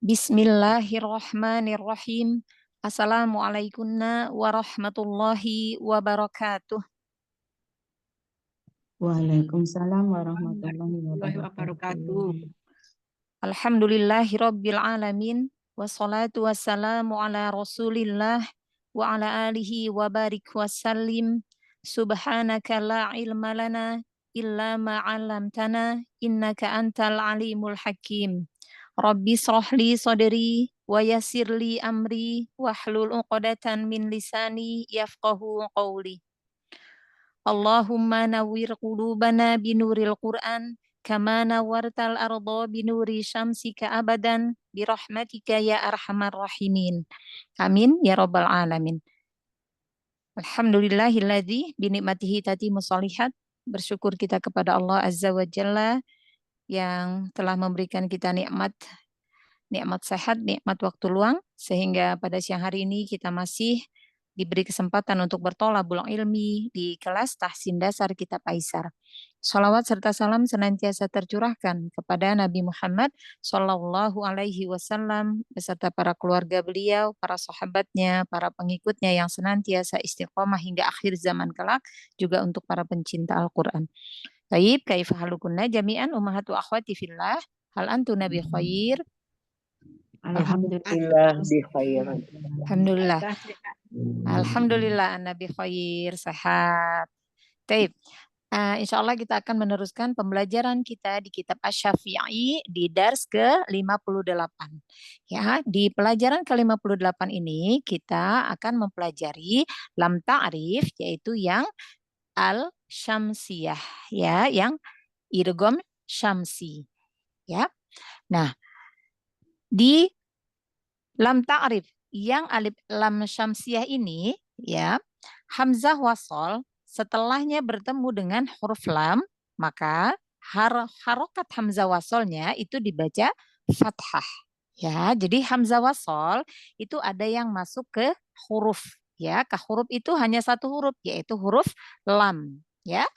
Bismillahirrahmanirrahim. Assalamualaikum warahmatullahi wabarakatuh. Waalaikumsalam warahmatullahi Warahmatullahi wabarakatuh. wabarakatuh. Alhamdulillahirabbil alamin wassalatu wassalamu ala Rasulillah wa ala alihi wa barik wasallim. Subhanaka la ilma lana illa ma 'allamtana innaka antal alimul hakim. Rabbi shrah li sadri wa yassir li amri wahlul 'uqdatan min lisani yafqahu qawli. Allahumma nawwir qulubana binuril Qur'an kama nawwartal arda binuri syamsika abadan birahmatika ya arhamar rahimin. Amin ya rabbal alamin. Alhamdulillahilladzi binikmatihi tatimmus shalihat. Bersyukur kita kepada Allah Azza wa Jalla yang telah memberikan kita nikmat sehat, nikmat waktu luang, sehingga pada siang hari ini kita masih diberi kesempatan untuk bertolabul ilmi di kelas Tahsin Dasar Kitab Aisar. Shalawat serta salam senantiasa tercurahkan kepada Nabi Muhammad Sallallahu Alaihi Wasallam beserta para keluarga beliau, para sahabatnya, para pengikutnya yang senantiasa istiqomah hingga akhir zaman kelak, juga untuk para pencinta Al-Quran. Taib, kaifa halukunna jami'an ummahatu akhwati fillah, hal antu nabi khair. Alhamdulillah bi khair. Alhamdulillah. Alhamdulillah Nabi khair, sehat. Taib. Insya Allah kita akan meneruskan pembelajaran kita di kitab Asy-Syafi'i di dars ke-58. Ya, di pelajaran ke-58 ini kita akan mempelajari lam ta'rif, yaitu yang al-syamsiyah, ya, yang idgham syamsi, ya. Nah, di lam ta'rif yang alif lam syamsiyah ini, ya, hamzah wasol setelahnya bertemu dengan huruf lam, maka harokat hamzah wasolnya itu dibaca fathah. Ya, jadi hamzah wasol itu ada yang masuk ke huruf, ya, ke huruf itu hanya satu huruf, yaitu huruf lam, ya.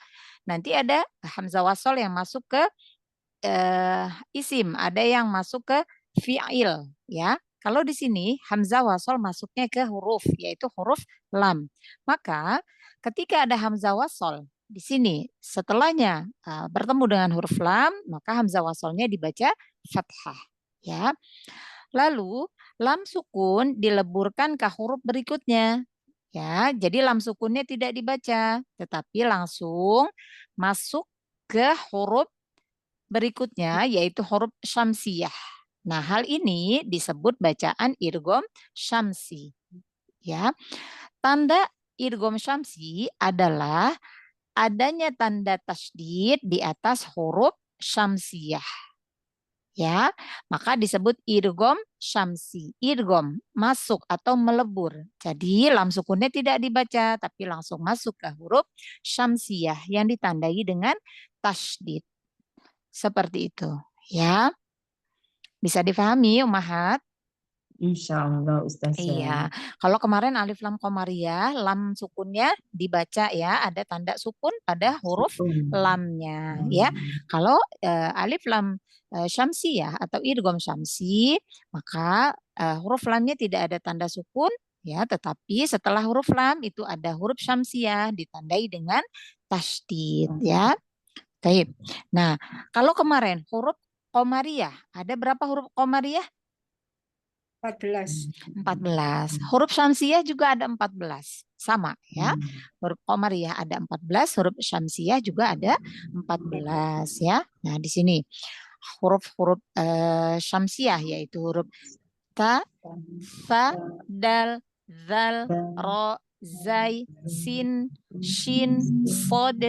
Nanti ada hamzah wasol yang masuk ke isim, ada yang masuk ke fi'il, ya. Kalau di sini hamzah wasol masuknya ke huruf, yaitu huruf lam. Maka ketika ada hamzah wasol di sini setelahnya bertemu dengan huruf lam, maka hamzah wasolnya dibaca fathah, ya. Lalu lam sukun dileburkan ke huruf berikutnya. Ya, jadi lam sukunnya tidak dibaca, tetapi langsung masuk ke huruf berikutnya, yaitu huruf syamsiyah. Nah, hal ini disebut bacaan idgham syamsi. Ya. Tanda idgham syamsi adalah adanya tanda tasydid di atas huruf syamsiyah. Ya, maka disebut idgham syamsi. Idgham masuk atau melebur. Jadi lam sukunnya tidak dibaca tapi langsung masuk ke huruf syamsiyah yang ditandai dengan tasydid. Seperti itu, ya. Bisa difahami, Ummahat? Insyaallah Ustazah. Iya. Kalau kemarin alif lam qamariyah, lam sukunnya dibaca, ya, ada tanda sukun pada huruf lamnya, ya. Kalau alif lam syamsiyah atau idgham syamsi, maka huruf lamnya tidak ada tanda sukun, ya, tetapi setelah huruf lam itu ada huruf syamsiyah ditandai dengan tasydid, ya. Baik. Nah, kalau kemarin huruf qamariyah, ada berapa huruf qamariyah? 14. 14. Huruf syamsiyah juga ada 14. Sama, ya. Huruf qamariyah ada 14, huruf syamsiyah juga ada 14, ya. Nah, di sini huruf-huruf syamsiyah yaitu huruf ta, fa, dal, zal, ro, zai, sin, shin, sod,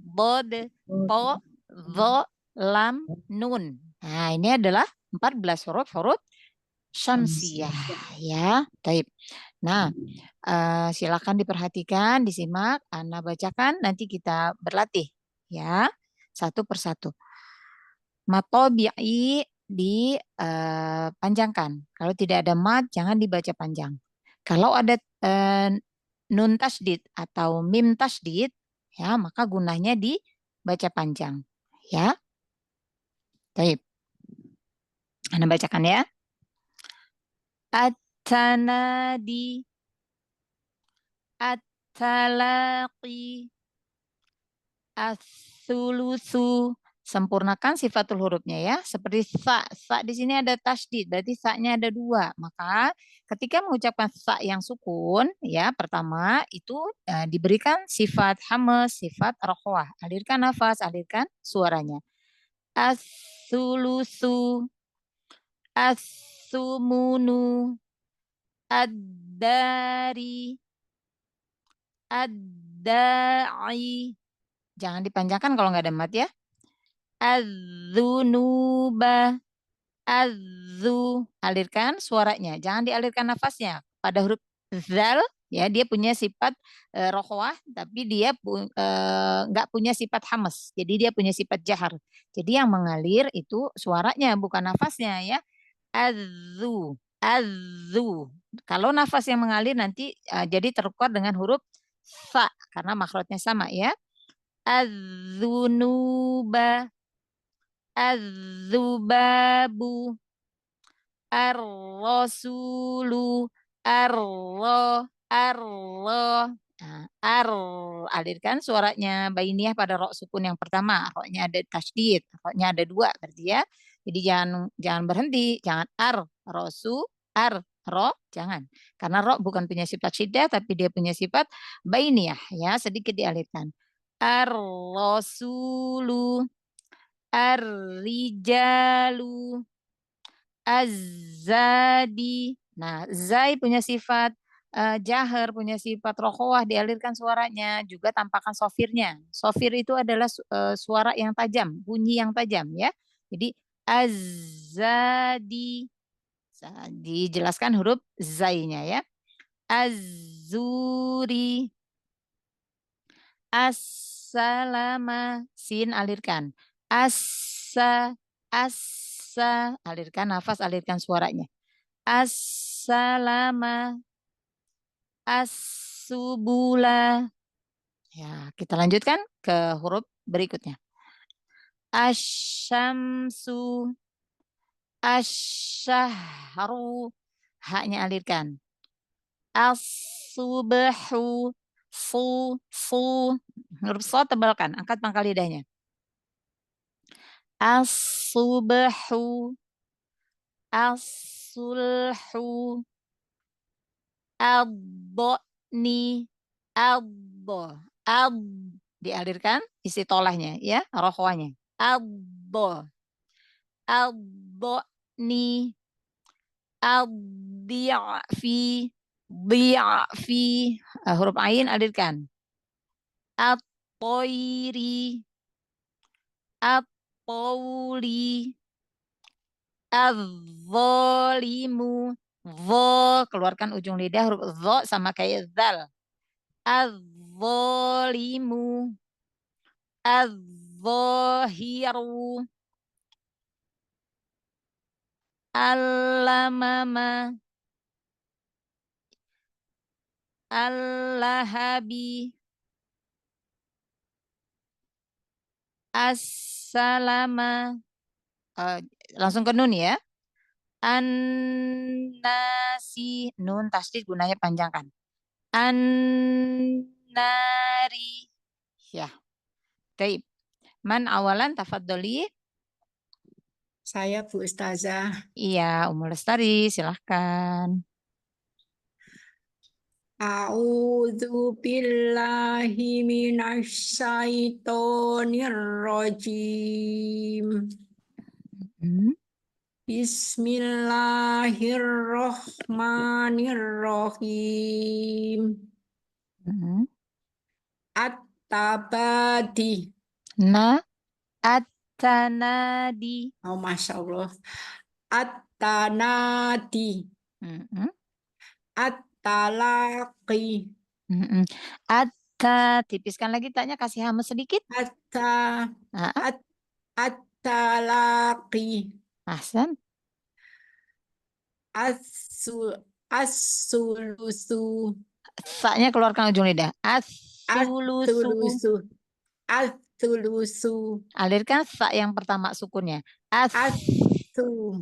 bod, to, dho, lam, nun. Nah, ini adalah 14 huruf-huruf syamsiyah, ya. Baik. Nah, silakan diperhatikan, disimak, Ana bacakan, nanti kita berlatih, ya, satu persatu. Matobi'i dipanjangkan. Kalau tidak ada mat, jangan dibaca panjang. Kalau ada nun tasdid atau mim tasdid, ya, maka gunanya dibaca panjang, ya. Baik. Ana bacakan, ya. At-tanadi, at-talaqi, as-sulusu. Sempurnakan sifatul hurufnya ya. Seperti sa. Sa di sini ada tasydid, berarti sa-nya ada 2. Maka ketika mengucapkan sa yang sukun, ya pertama itu diberikan sifat hamas, sifat rokhwah. Alirkan nafas, alirkan suaranya. As-sulusu, as-sumunu, ad-dari, ad-da'i. Jangan dipanjangkan kalau nggak ada mat ya. Az-zunuba, az-zu. Alirkan suaranya, jangan dialirkan nafasnya. Pada huruf zal, ya dia punya sifat rokhwah, tapi dia nggak punya sifat hamas. Jadi dia punya sifat jahar. Jadi yang mengalir itu suaranya, bukan nafasnya ya. Az-zu, az-zu. Kalau nafas yang mengalir nanti jadi terkuat dengan huruf sa, karena makhrajnya sama ya. Az-zunuba, az-zubabu, ar-rasulu, ar-ro. Nah, alirkan suaranya bainiyah pada ro sukun yang pertama. Ro-nya ada tasydid, ro-nya ada 2 berarti ya. Jadi jangan berhenti, jangan rosu, ro, jangan. Karena ro bukan punya sifat syiddah tapi dia punya sifat bainiyah ya, sedikit dialirkan. Ar-rasulu, ar-rijalu, az-zadi. Nah, zai punya sifat jahar, punya sifat rokhawah, dialirkan suaranya, juga tampakkan sofirnya. Sofir itu adalah suara yang tajam, bunyi yang tajam ya. Jadi az-zadi. Dijelaskan huruf zainya ya. Az-zuri, as-salama, sin alirkan. Assa, alirkan nafas, alirkan suaranya. As-salama, as-subula. Ya, kita lanjutkan ke huruf berikutnya. Asyamsu, asyahru, haknya alirkan. As-subhu, su. Huruf so tebalkan, angkat pangkal lidahnya. As-subhu, as-sulhu, ad-ni, ad, dialirkan isi tolahnya ya, rokhwahnya. Ad-ni, ad-di'fi, huruf ain alirkan. At-toiri, at-tawli, az-zalimu, keluarkan ujung lidah huruf zo sama kayak zal. Az-zalimu, az-zahiru, al-lamama, al-lahabi, as-salama. Langsung ke nun ya. An-nasi, nun tasydid gunanya panjangkan. An-nari. Ya. Baik. Man awalan tafadholi. Saya Bu Ustazah. Iya, Umu Lestari, silahkan. A'udzu billahi minasyaitonir rajim. Bismillahirrahmanirrahim. At-tabadi. At-tanadi. Oh, Masya Allah. At-tanadi. At-talaqi. Tipiskan lagi taknya, kasih hama sedikit. At-talaqi. Ahsan. As-sulusu. Sa-nya keluarkan ujung lidah. As-sulusu. As-sulusu. Alirkan sa yang pertama sukunnya. As-su.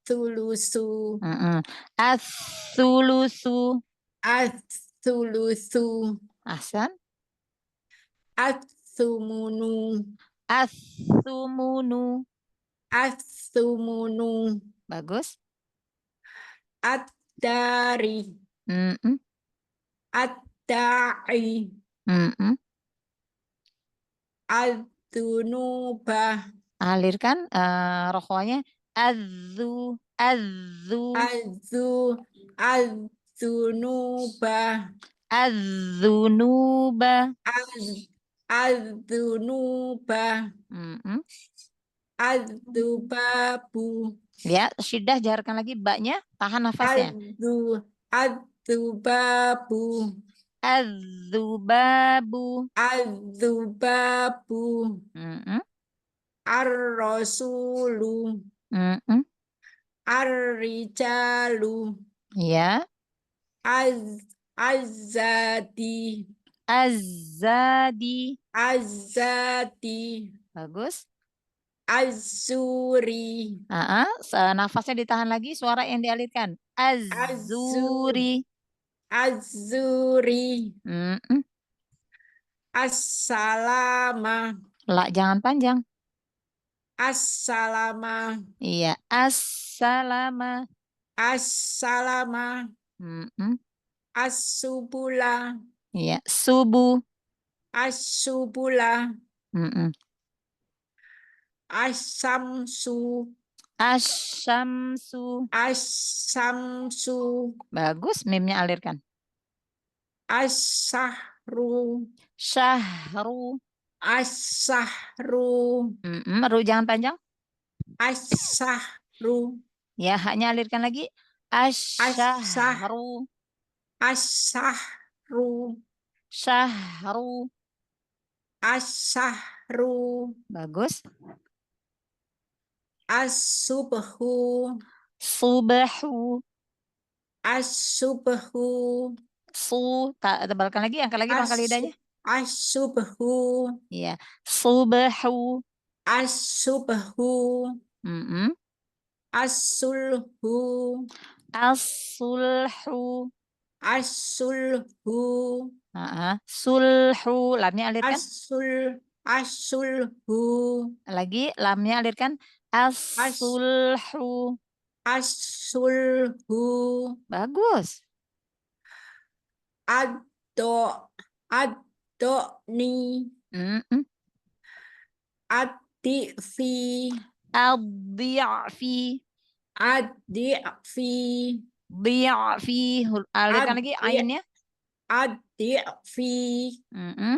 As-sulusu. As-sulusu. As-sulusu. Ahsan. As-sumunu. As-sumunu. As-sumunu. Bagus. Ad-dari. Mm-mm. Ad-da'i. Mm-mm. Ad-dunuba. Alirkan rokoanya. Adzu. Adzu. Az-zu. Az-dunuba. Az-zunuba. Az-dunuba. Mm-mm. Az-dubabu. Ya, syiddah jaharkan lagi baknya, tahan nafasnya. Az-dubabu. Az-zubabu. Az-dubabu. Mm-mm. Ar-rasulu. Mm-mm. Ar-rijalu. Ya, Az-zadi. az-zadi. Az-zadi. Bagus. Az-zuri. Nafasnya ditahan lagi, suara yang dialirkan. Az-zuri. Az-zuri. Mm-mm. As-salama. La jangan panjang. As-salama. Iya, as-salama. As-salama. Mm-mm. As-subula. Iya, subuh. As-subula. Mm-mm. As-samsu. Asy-syamsu. As-samsu. Bagus, mimnya alirkan. As-sahru. Syahru. As-sahru. Mm-mm. Ru jangan panjang. As-sahru. Ya, haknya alirkan lagi. Asyahru. As-sahru. Syahru. As-sahru. Bagus. As-subhu. Subahu. As-subhu. Tebalkan lagi, angkat lagi pangkal lidahnya. As-subhu. Iya. Subahu. As-subhu. Mm-mm. As-sulhu. As-sulhu. As-sulhu. Sulhu. Lamnya alirkan. As-sulhu. Lagi, lamnya alirkan. As-sulhu. As-sulhu. Bagus. Ad-do-ni. Mm-mm. Ad-di'fi. Ad-di'fi. Ad-di'fi. Di'fi. Alirkan lagi ainnya. Ad-di'fi.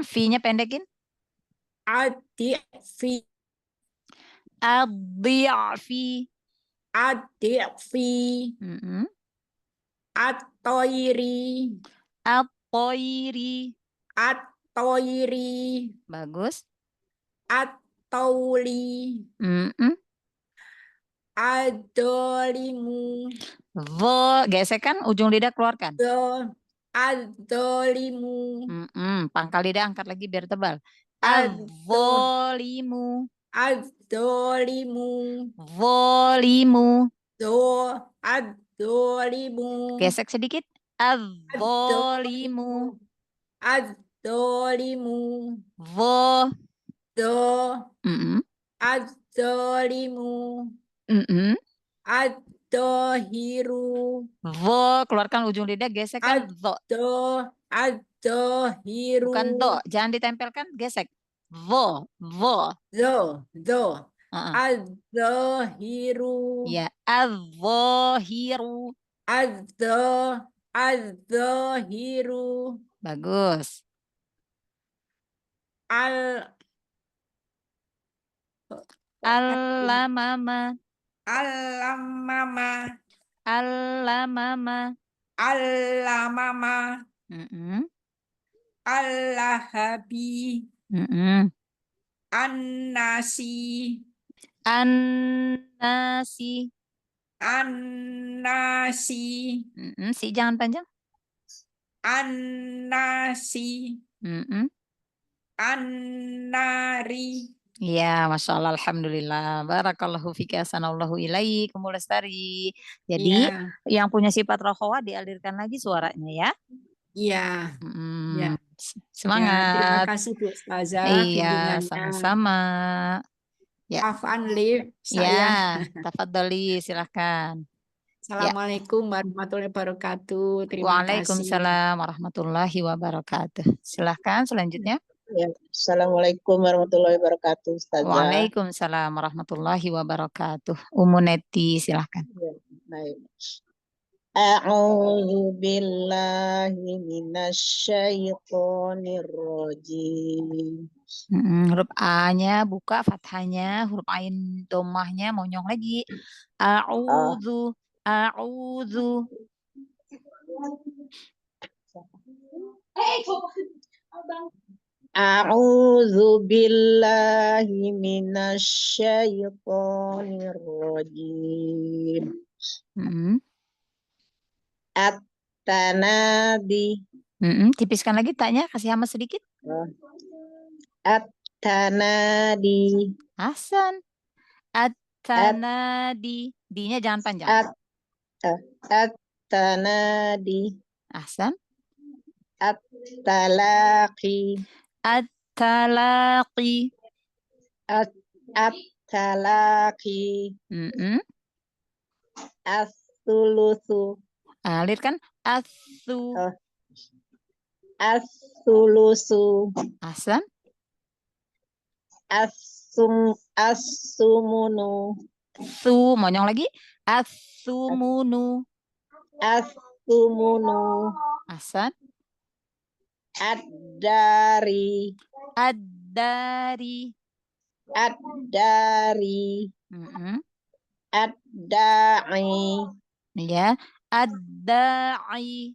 Fi-nya pendekin. Ad-di'fi. Ad-di'fi. Ad-di'fi. At-toiri. At-toiri. At-toiri. Bagus. At-tauli. Ad-dolimu. Gesekan ujung lidah keluarkan. Ad-dolimu. Pangkal lidah angkat lagi biar tebal. Ad-zolimu. Ad-dolimu. Zolimu. Ad-dolimu. Gesek sedikit. Az-zolimu. Az-zolimu. Zo. Az-zolimu. Ad-dohiru. Zo, keluarkan ujung lidah, gesekkan zo. Ad-dohiru. Bukan do, jangan ditempelkan, gesek. Zo. Az-zohiru. Ya, az-zohiru. Az-zohiru. Bagus. Al-lamama. Al-lamama. Al-lamama. Al-lamama. Al-lahabi. An-nasi. An-nasi. An-nasi. Si jangan panjang. An-nasi. An-nari. Iya, Masya Allah, Alhamdulillah. Barakallahu fika, sanallahu ilaik, Ummu Lestari. Jadi, Ya, yang punya sifat rokhawah dialirkan lagi suaranya ya. ya, ya, Mm, ya. Terima semangat. kasih Bu Ustazah Iya, bimbingannya. sama-sama. Ya, Afan live ya, saya. tafadhali, silahkan. Ya, Assalamualaikum warahmatullahi wabarakatuh. Terima kasih. Waalaikumsalam warahmatullahi wabarakatuh. Silahkan selanjutnya. Ya, Assalamualaikum warahmatullahi wabarakatuh, Ustazah. Waalaikumsalam warahmatullahi wabarakatuh. Ummu Neti, silahkan. Ya, baik. A'udzu billahi minasyaitonir rajim. Huruf A-nya buka, fathahnya, huruf Ain domahnya monyong lagi. A'udzu, a'udzu. A'udzu billahi minasyaitonir rajim. Mm-mm. At-tanadi. Tipiskan lagi taknya, kasih hama sedikit. At-tanadi. Hasan. At-tanadi. D-nya jangan panjang. At-tanadi. Hasan. At-talaqi. At-talaqi. At-talaqi. As-sulusu. Alirkan. As-su. As-sulusu. Hasan. As-sumunu. Su. Monyong lagi. As-sumunu. As-sumunu. Hasan. Ad-dari. Ad-dari. Ad-dari. Ad-da'i. Ya. Ad-da'i.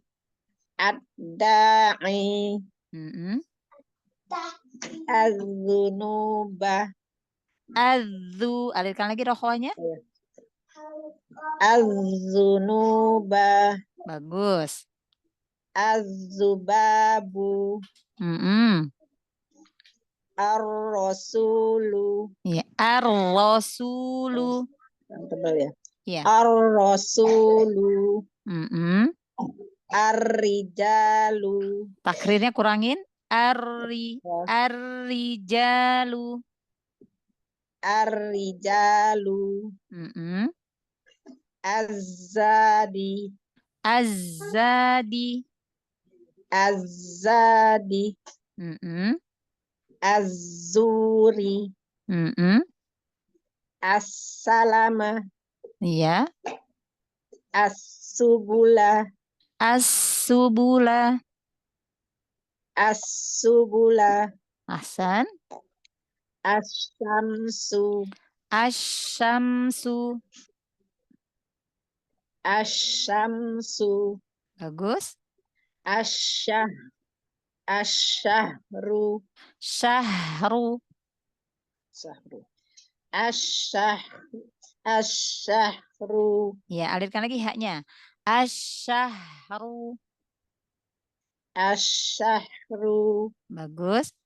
Ad-da'i. Az-zunubah. Alirkan lagi rokhwanya. Az-zunubah. Bagus. Az-zubabu. Ar-rasulu. Ya, ar-rasulu. Tebal ya. Ya. Ar-rasulu. Ar-rijalu. Takrirnya kurangin. Ar-rijalu. Ar-rijalu. Az-zadi. Az-zadi. Az-zadi. Az-zuri. As-salama. Ya. As-subula. As-subula. As-subula. Hasan. Asy-syamsu. Asy-syamsu. Asy-syamsu. Bagus. Asy-syahru. Syahru. Asy-syahru. Ya, alirkan lagi haknya. Asy-syahru. Asy-syahru. Bagus.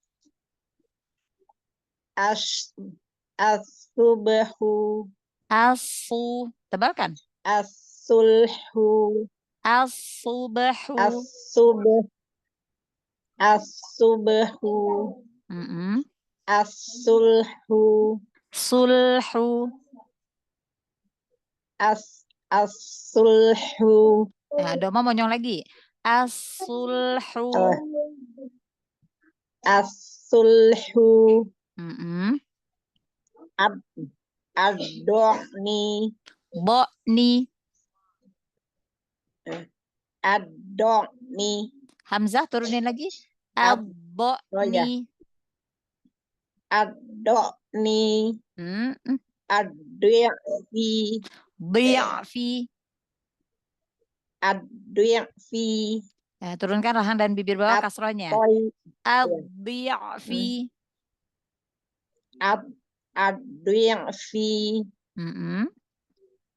As-subhu. Tebalkan. As-sulhu. As-subhu. As-subhu. As-sulhu. Sulhu. As-sulhu. Nah, doma monyong lagi. As-sulhu. As-sulhu. Ad-do'ni. Bo'ni. Ad-do'ni. Hamzah turunin lagi. Ad-do'ni. Ad-do'ni. Ad-du'fi. Bi'fi. Ad-du'fi. Turunkan rahang dan bibir bawah kasrohnya. Ad-bi'fi. Ad-du'fi.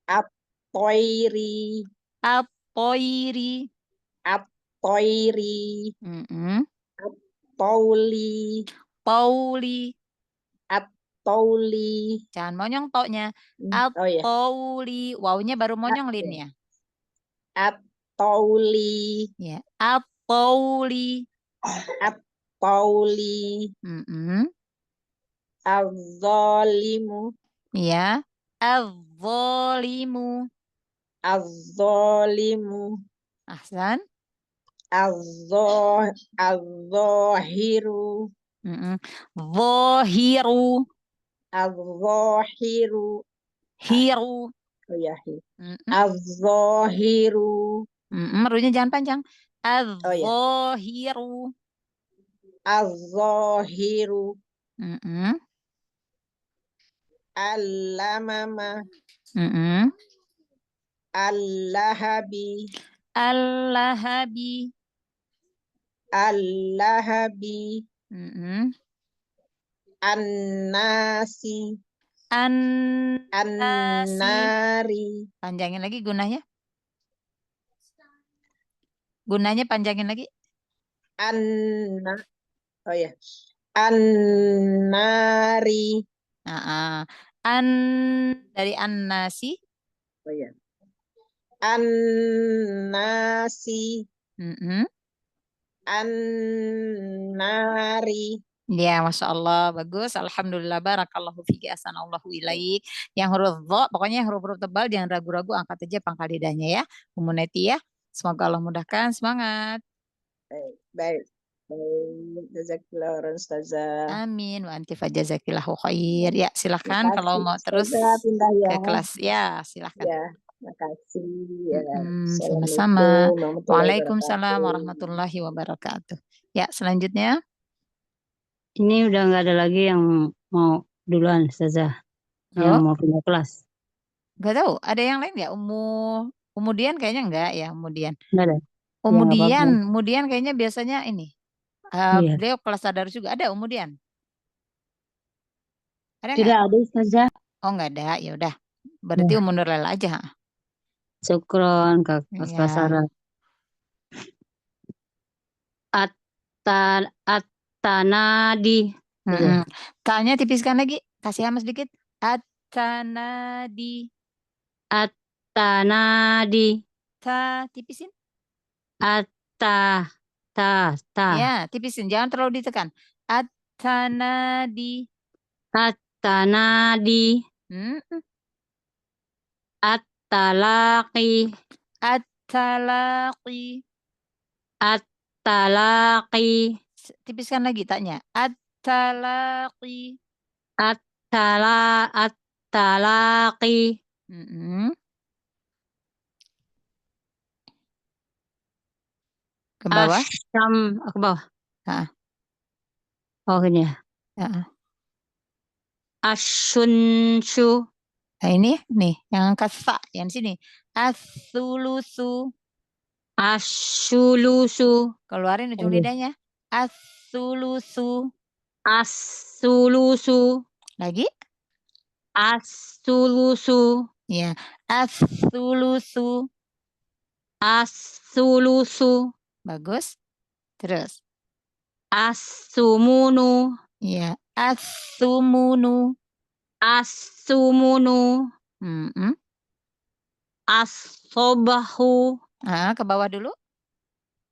At-toiri. At-toiri. At-toiri. At-tauli. Pauli. At-Tauli. Jangan monyong toknya. Oh ya. At-tauli. Wawunya baru monyong Oke. linnya. At-Tauli. Ya. At-tauli. At-Tauli. Mm-mm. Az-Zalimu. Ya. Az-zalimu. Az-Zalimu. Ahsan. Az-Zahiru. Mm-mm. Zahiru. Az-Zahiru. Hiru. Oh ya. Mm-mm. Az-Zahiru. Mm-mm. Runya jangan panjang. Oh ya. Az-zahiru. Az-Zahiru. Mm-mm. Al-Lamama. Mm-mm. Al-Lahabi. Al-lahabi. Al-Lahabi. Mm-mm. An-Nasi. An-nasi. An-Nari. Panjangin lagi gunanya. Gunanya panjangin lagi. An-Na. Oh ya. An-Nari. An dari an-nasi. Oh ya. An-Nasi. Mm-mm. An-Nari. Ya, Masya Allah, bagus. Alhamdulillah, barakallahu fiki, asanallahu ilaik. Yang huruf dha, pokoknya yang huruf-huruf tebal, jangan ragu-ragu, angkat aja pangkal lidahnya ya. Ummu Neti ya. Semoga Allah mudahkan, semangat. Baik. Baik. Jazakallah khairan, Ustazah. Amin. Wa anti fajazakillahu khair. Ya, silahkan kalau Makasih, mau terus Ustazah, pindah ya. ke kelas. Ya, silahkan. Ya, makasih. Ya. Sama-sama. Assalamualaikum warahmatullahi Waalaikumsalam wabarakatuh. warahmatullahi wabarakatuh. Ya, selanjutnya. Ini udah nggak ada lagi yang mau duluan, Ustazah. Yang Oh, mau pindah kelas. nggak tahu. Ada yang lain nggak? Ummu Dian kayaknya enggak ya, Ummu Dian. Nggak ada? Ummu nggak apa-apa. Dian, Ummu Dian kayaknya biasanya ini. Iya. Beliau kelas tadarus juga. Ada Ummu Dian? Ada nggak? Tidak ada, Ustazah. Oh, nggak ada. Ya udah. Berarti Ya. Ummu Nurlela aja. Syukron, Kak Ya. Sarah. At-tanadi. T-nya tipiskan lagi. Kasih hamas dikit. At-tanadi. At-tanadi. Ta tipisin. Ta. Ya, tipisin. Jangan terlalu ditekan. At-tanadi. At-tanadi. At-talaqi. At-talaqi. At-talaqi. Tipiskan lagi taknya. At-talaqi. At-talaqi. Ke bawah. Ke bawah. Ah. Oh, ini ya. Asyunshu. Nah, ini nih yang angkat sa yang sini. As-sulusu. Asyulusu. Keluarin ujung lidahnya. As-sulusu. As-sulusu. Lagi. As-sulusu. Ya, as-sulusu. As-sulusu. Bagus. Terus. As-sumunu. Ya, as-sumunu. As-sumunu. As-sobahu. Ke bawah dulu.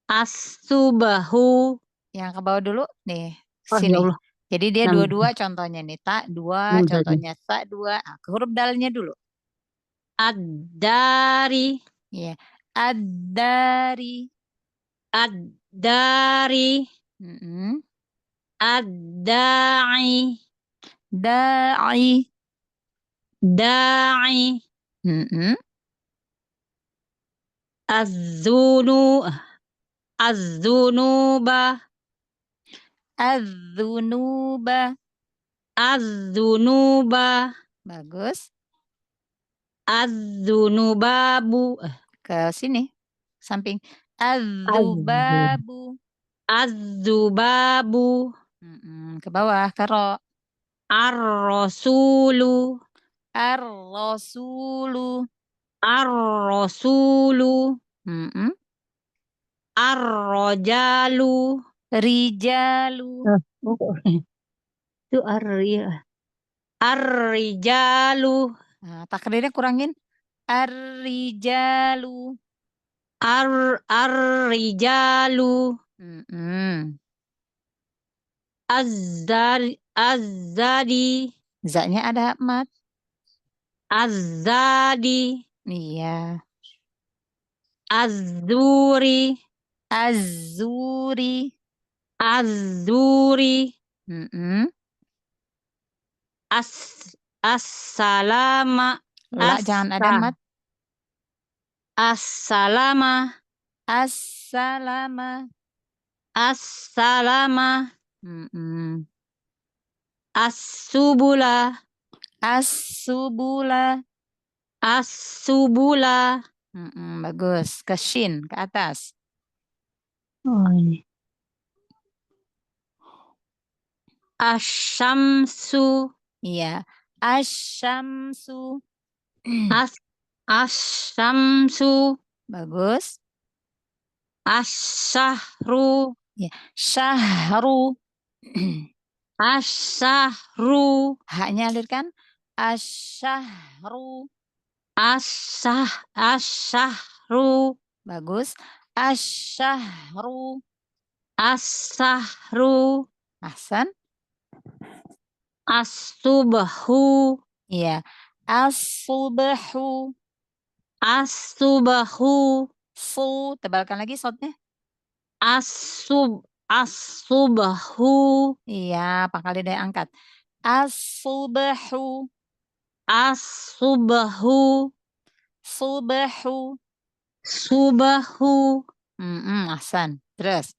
As-subahu. Yang ke bawah dulu nih. Oh, Sini. ya Allah. Jadi dia dua-dua contohnya nih. Tak dua, contohnya sa dua. Ke huruf dalnya dulu. Ad-dari. Ya, ad-dari. Ad-dari. Ad-da'i. Da'i. Da'i. Az-zunuba. Az-zunuba. Az-zunuba. Bagus. Az-zunubabu. Ke sini. Samping. Az-zubabu. Az-zubabu. Ke bawah. Karo. Ar-rasulu. Ar-rasulu. Ar-rasulu. Ar-rajalu. Rijalu. Itu ar-ya. Ar-rijalu. Nah, takrirnya kurangin. Ar-rijalu. Ar-rijalu. Mm-mm. Az-zadi. Za-nya ada mat. Az-zadi. Iya. Az-zuri. Az-zuri. Az-zuri. Mm-mm. As-salama. La jangan ada mat. As-salama. As-salama. As-salama. Mm-mm. As-subula. As-subula. As-subula. Mm-mm, bagus. Ke shin, ke atas. Oh, ini. Asyamsu. Iya. Asyamsu. Asyamsu. Bagus. Asyahru. Ya. Syahru. Asyahru. Haknya alirkan. Asyahru. Asyahru. Bagus. Asyahru. As-sahru. Ahsan. As-subhu. Iya. As-subhu. As-subhu. Su. Tebalkan lagi shotnya. As-subhu. Iya. Pangkal lidah angkat. As-subhu. As-subhu. Subhu. Subahu. Ahsan. Terus.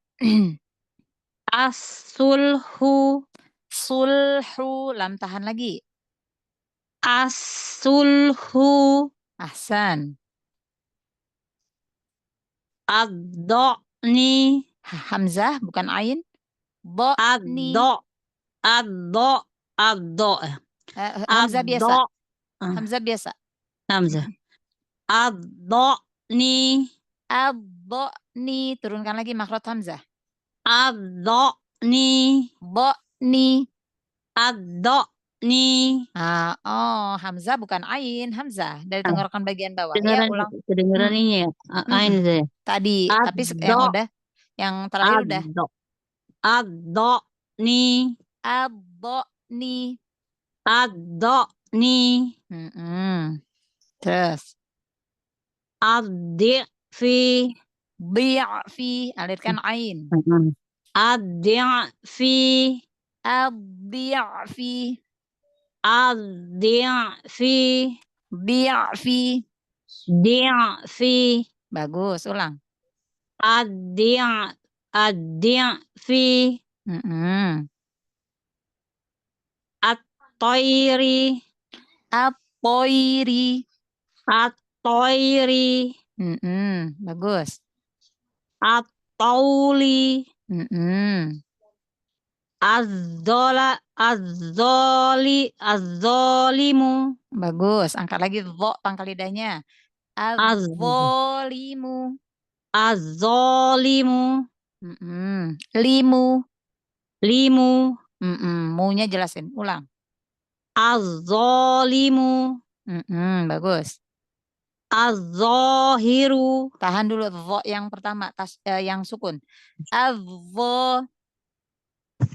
As-sulhu. Sulhu. Lam tahan lagi. As-sulhu. Ahsan. Ad-do'ni. Hamzah bukan ain. Bo-ni. Ad-do'. Hamzah biasa. Ad-do'. Hamzah biasa. Hamzah. Ad-do'ni. Ad-do-ni. Turunkan lagi makhraj hamzah. Ad-do'ni. Bo-ni. Ad-do'ni. Hamzah bukan ain. Hamzah dari tenggorokan bagian bawah. Ya, ulang. Kedengeran ini ya. Ain saya. Tadi. Tapi yang udah. Yang terakhir udah. Ad-do'ni. Ad-do-ni. Ad-do'ni. Terus. Ad-di'fi. Di'fi. Alirkan ain. Ad-di'fi. Ad-di'fi. Ad-di'fi. Di'fi. Di'fi. Bagus, ulang. Ad-di'fi. At-toyri. At-toyri. At-toyri. Bagus. At-tawli. Az-zolimu. Bagus. Angkat lagi dho pangkal lidahnya. Az-zolimu. Az-zolimu. Limu. Limu. Mu-nya jelasin. Ulang. Az-zolimu. Bagus. Az-zahiru. Tahan dulu dho yang pertama, yang sukun. Az-zo.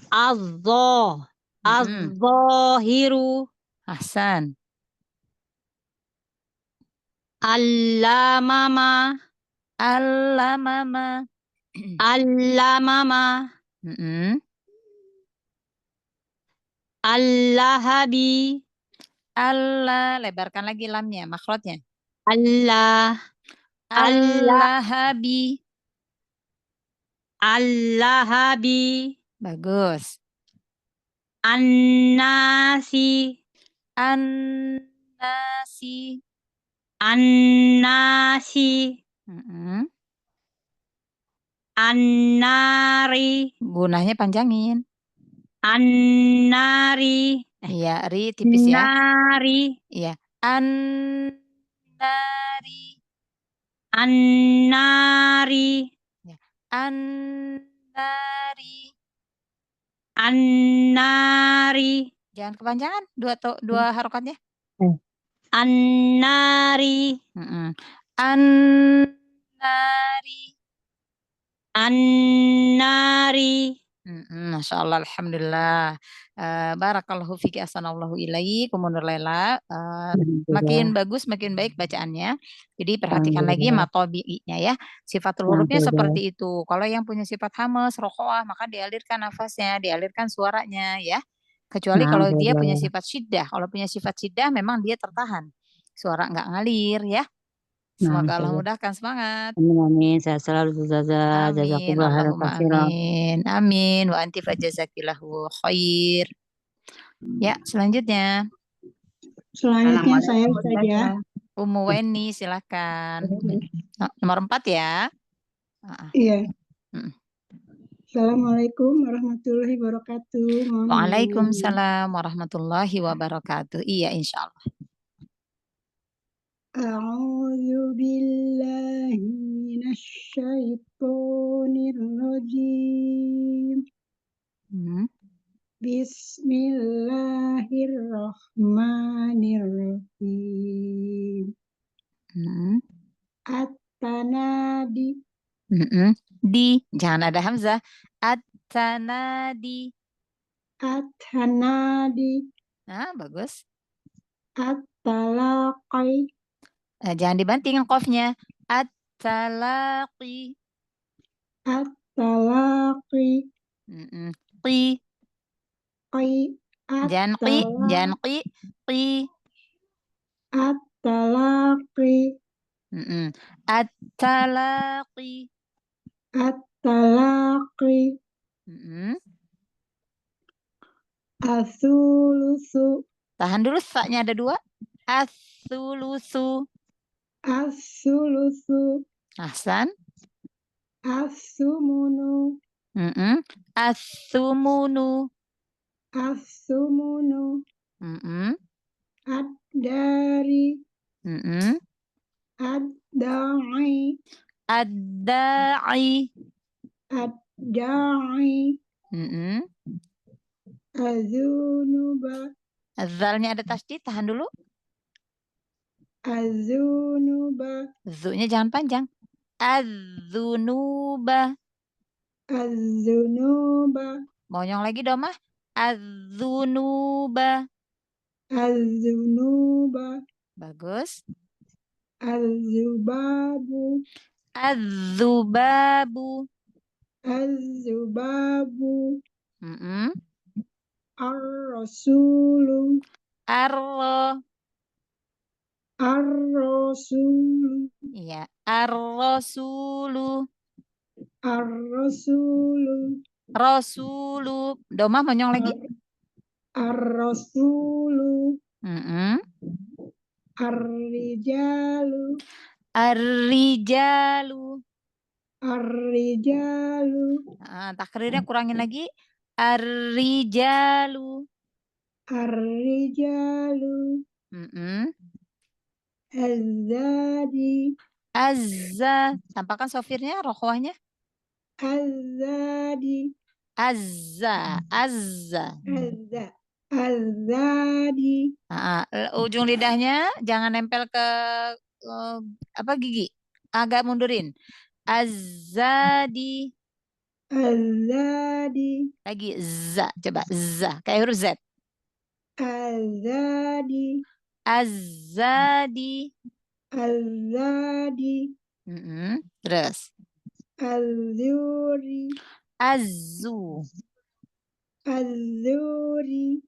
Az-zo. Az-zahiru. Ahsan. Al-lamama. Al-lamama. Al-lamama. Al-lahabi. Allah, lebarkan lagi lamnya, makhrajnya. Allah. Al-lahabi. Al-lahabi. Bagus. An-nasi. An-nasi. An-nasi. An-nari. Gunanya panjangin. An-nari. Iya, ri tipis ya. Nari. Iya. An-nari. An-nari. An-nari. An-nari. Jangan kepanjangan dua harokatnya. An-nari. An-nari. An-nari. Masya Allah, alhamdulillah. Barakallahu fiki ahsanallahu ilaik, Umunur Laila. Makin bagus, makin baik bacaannya. Jadi perhatikan lagi matobi'inya ya. Sifatul hurufnya seperti itu. Kalau yang punya sifat hamas, rokoah, maka dialirkan nafasnya, dialirkan suaranya ya. Kecuali kalau dia punya sifat syiddah. Kalau punya sifat syiddah memang dia tertahan. Suara nggak ngalir ya. Semoga Allah mudahkan, semangat. Amin, amin. Sehat selalu Ustazah. Amin, Jazakumullah khairan Allahumma katsiran. amin. Amin. Wa anti fajazakillahu khair. Ya, selanjutnya. Selanjutnya saya saja. Umu Weni, silakan. Nomor 4 ya. Iya. Mm. Assalamualaikum warahmatullahi wabarakatuh. Mohon Waalaikumsalam warahmatullahi wabarakatuh. Iya, insya Allah. A'udzu billahi minasyaitonir rajim. Bismillahirrahmanirrahim. At-tanadi. Di, jangan ada hamzah. At-tanadi. At-tanadi. Nah, bagus. At-talaqi. Jangan dibanting qafnya. At-talaqi. At-talaqi. Qi. Qi. Jangan qi, jangan qi. Qi. At-talaqi. At-talaqi. At-talaqi. As-sulusu. Tahan dulu, sa-nya ada 2. As-sulusu. As-sulusu. Ahsan. As-sumunu. As-sumunu. As-sumunu. Ad-dari. Ad-da'i. Ad-da'i. Ad-da'i. Az-zunuba. Zalnya ada tasydid, tahan dulu. Az-zunuba. Zu-nya jangan panjang. Az-zunuba. Az-zunuba. Monyong lagi domah. Az-zunuba. Az-zunuba. Bagus. Az-zubabu. Az-zubabu. Az-zubabu. Ar-rasulu. Ar-ro. Ar-rasulu. Iya, ar-rasulu. Ar-rasulu. Rasulu. Domah monyong lagi. Ar-rasulu. Ar-rijalu. Ar-rijalu. Ar-rijalu. Takrirnya kurangin lagi. Ar-rijalu. Ar-rijalu. Az-zadi. Azza. Tampakkan sofirnya, rokhwahnya. Az-zadi. Azza. Azza. Az-zadi. Ujung lidahnya jangan nempel ke gigi. Agak mundurin. Az-zadi. Az-zadi. Lagi za, coba za, kayak huruf Z. Az-zadi. Az-zadi. Az-zadi. Terus. Az-zuri. Az-zu. Az-zuri.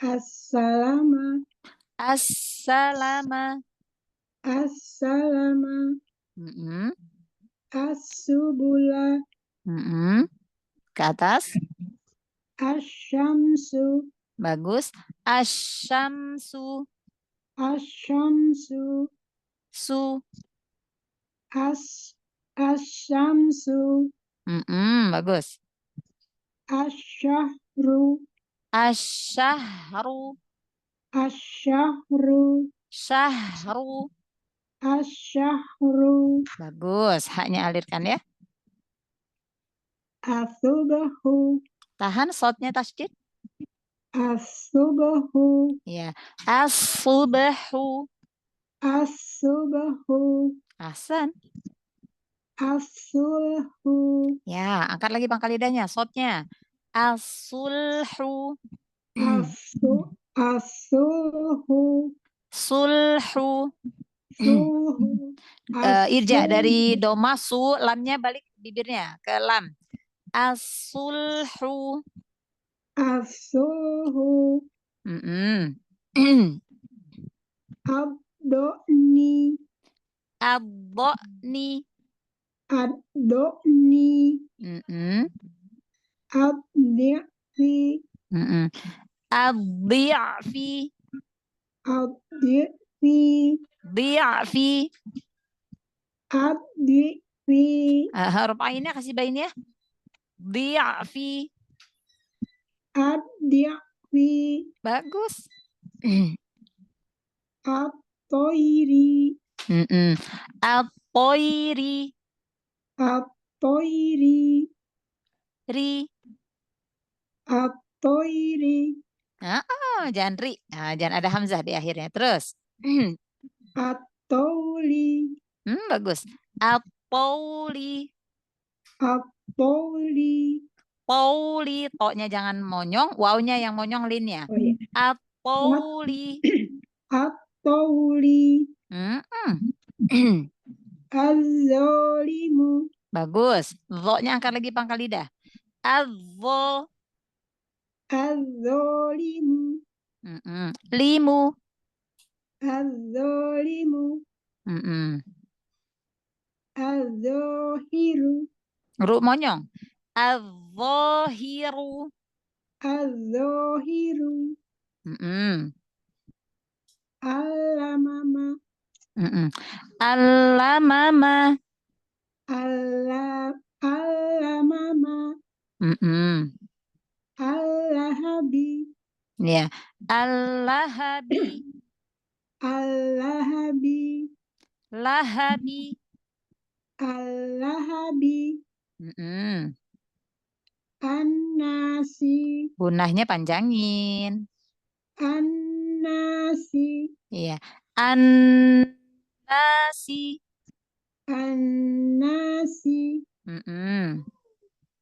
As-salama. As-salama. As-salama. As-subula. Ke atas. Asy-syamsu. Bagus. Asy-syamsu. Asy-syamsu. Su. Asy-syamsu. Bagus. Asy-syahru. Asy-syahru. Asy-syahru. Syahru. Asy-syahru. Bagus. Haknya alirkan ya. As-subhu. Tahan shotnya tasydid. As-subhu. Ya. As-subhu. As-subhu. Ahsan. As-sulhu. Ya, angkat lagi pangkal lidahnya, shotnya. As-sulhu. As-sulhu. Sulhu. Sulhu. Irja dari As-sulhu. doma su, lamnya balik bibirnya ke lam. As-sulhu. As-sulhu. Mm-mm. Ad-do'ni. Ad-do'ni. Ad-do'ni. Mm-mm. Ad-di'fi. Mm-mm. Ad-di'fi. Ad-di'fi. Di'fi. Ad-di'fi. Huruf ainnya kasih bain ya. Di'fi. Ad-di'fi. Bagus. At-toiri. Mm-mm. At-toiri. At-toiri. Ri. At-toiri. Jangan ri. Jangan ada hamzah di akhirnya. Terus. At-tauli. Bagus. At-tauli. At-tauli. Pauli. To-nya jangan monyong. Wawnya yang monyong linnya. Oh iya. At-tauli. At-tauli. Mm-mm. Az-zalimu. Bagus. Zo-nya angkat lagi pangkal lidah. Az-zo. Az-zalimu. Limu. Az-zalimu. Az-zahiru. Ru monyong. Az-zahiru. Az-zahiru. Al-lamama. Al-lamama. Al-lamama. Al-lahabi. Ya. Al-lahabi. Al-lahabi. Lahabi. Al-lahabi. An-nasi. Gunahnya panjangin. An-nasi. Iya. An-nasi. An-nasi.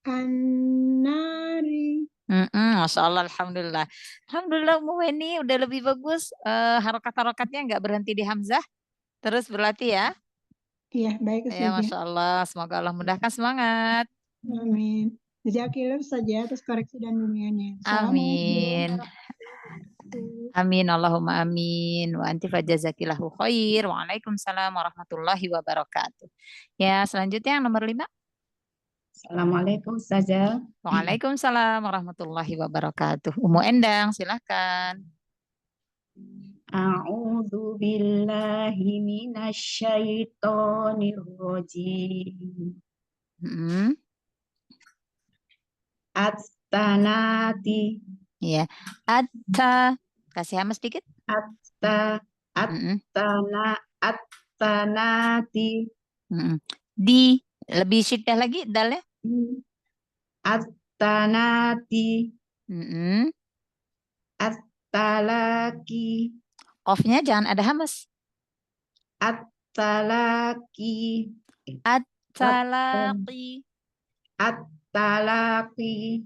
An-nari. Masya Allah, alhamdulillah. Alhamdulillah, Ummu Weni udah lebih bagus. Harokat-harokatnya nggak berhenti di hamzah. Terus berlatih ya. Iya, baik Ya, Ustazah. Masya Allah. Semoga Allah mudahkan semangat. Amin. Jazakallah saja atas koreksi dan bimbingannya. Amin. Assalamualaikum. Amin. Allahumma amin. Wa anti fajazakillahu khair. Waalaikumsalam warahmatullahi wabarakatuh. Ya, selanjutnya yang nomor 5. Assalamualaikum Ustazah. Waalaikumsalam warahmatullahi wabarakatuh. Ummu Endang, silahkan. A'udzu billahi minasyaitonir rajim. At-tanati. Ya. Atta. Kasih hama sedikit. At-tanati. Di. Lebih syiddah lagi dalnya. At-tanati. At-talaki. Off-nya jangan ada hamas. At-talaki. At-talaqi. At-talaqi.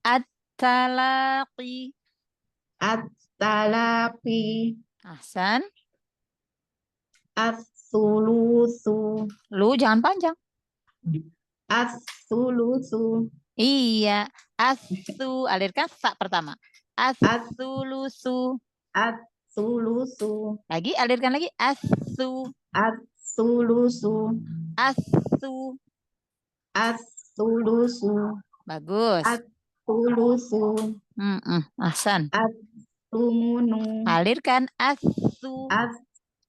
At-talaqi. At-talaqi. Ahsan. As-sulusu. Lu jangan panjang. As-sulusu. Iya. As-su. Alirkan sa pertama. As-sulusu. As-sulusu. Lagi alirkan lagi. As-su. As-sulusu. As-su. As-sulusu. Bagus. As-sulusu. Ahsan. As-sumunu. Alirkan. As-su.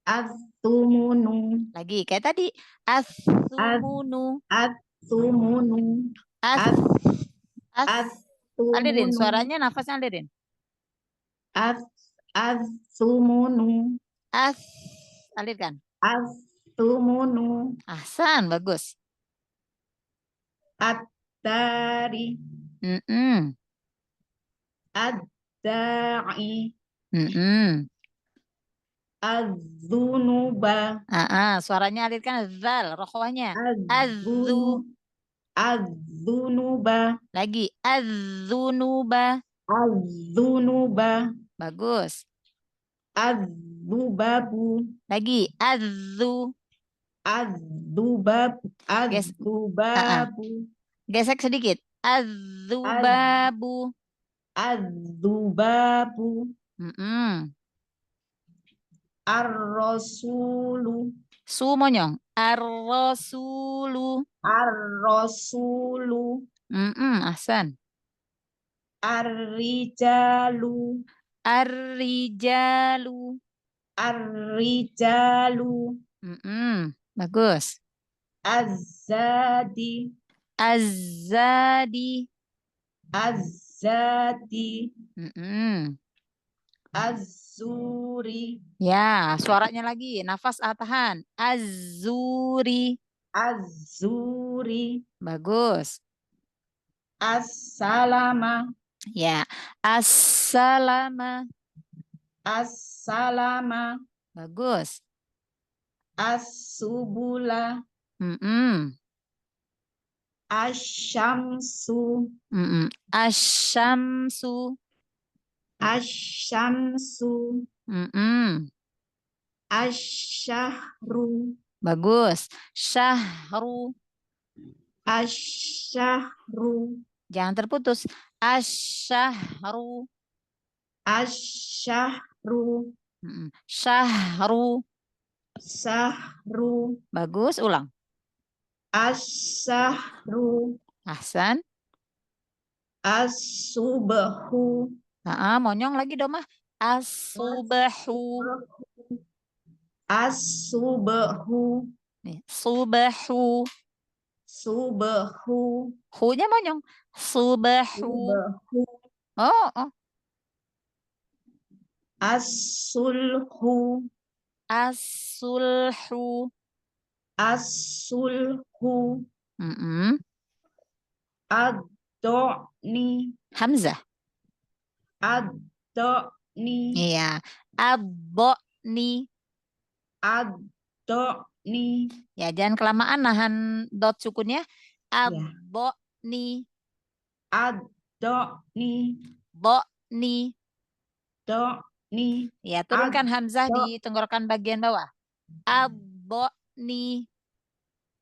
As-sumunu. Lagi kayak tadi. As-sumunu. As-sumunu. Alirin As-sumunu. suaranya, nafasnya alirin. As-sumunu. Alirkan. As-sumunu. Ahsan, bagus. Ad-dari. Mm-mm. Ad-da'i. Mm-mm. Az-zunuba. Suaranya alirkan zal, rokhwahnya. Az-zunu. Az-zunuba. Lagi az-zunuba. Az-zunuba. Bagus. Az-zubabu. Lagi az-zu. Az-zubab. Ges- Az-zubabu. Gesek sedikit. Az-zubabu. Az-zubabu. Mm-mm. Ar-rasulu. Su monyong. Ar-rasulu. Ar-rasulu. Ahsan. Ar-rijalu. Ar-rijalu. Ar-rijalu. Bagus. Az-zadi. Az-zadi. Az-zadi. Az-zuri. Ya, suaranya lagi. Nafas tahan. Az-zuri. Az-zuri. Bagus. As-salama. Ya. As-salama. As-salama. Bagus. As-subula. Asy-syamsu. Asy-syamsu. Asy-syamsu. Asy-syahru. Bagus. Syahru. Asy-syahru. Jangan terputus. Asy-syahru. Asy-syahru. Syahru. Sahru. Bagus. Ulang. As-sahru. Ahsan. As-subhu. Monyong lagi dong mah. As-subahu. As-subhu. Nih, subahu. Subhu. Hu-nya monyong. Subahu. Subhu. Oh. As-sulhu. As-sulhu. As-sulhu. Ad-do'ni. Hamzah. Ad-do'ni. Iya. Ad-do'ni. Ad-do'ni. Ya, jangan kelamaan nahan dot sukunnya. Ad-do'ni. Ad-do'ni. Do'ni. Do'ni. Ya, turunkan hamzah di tenggorokan bagian bawah. Ad-do'ni.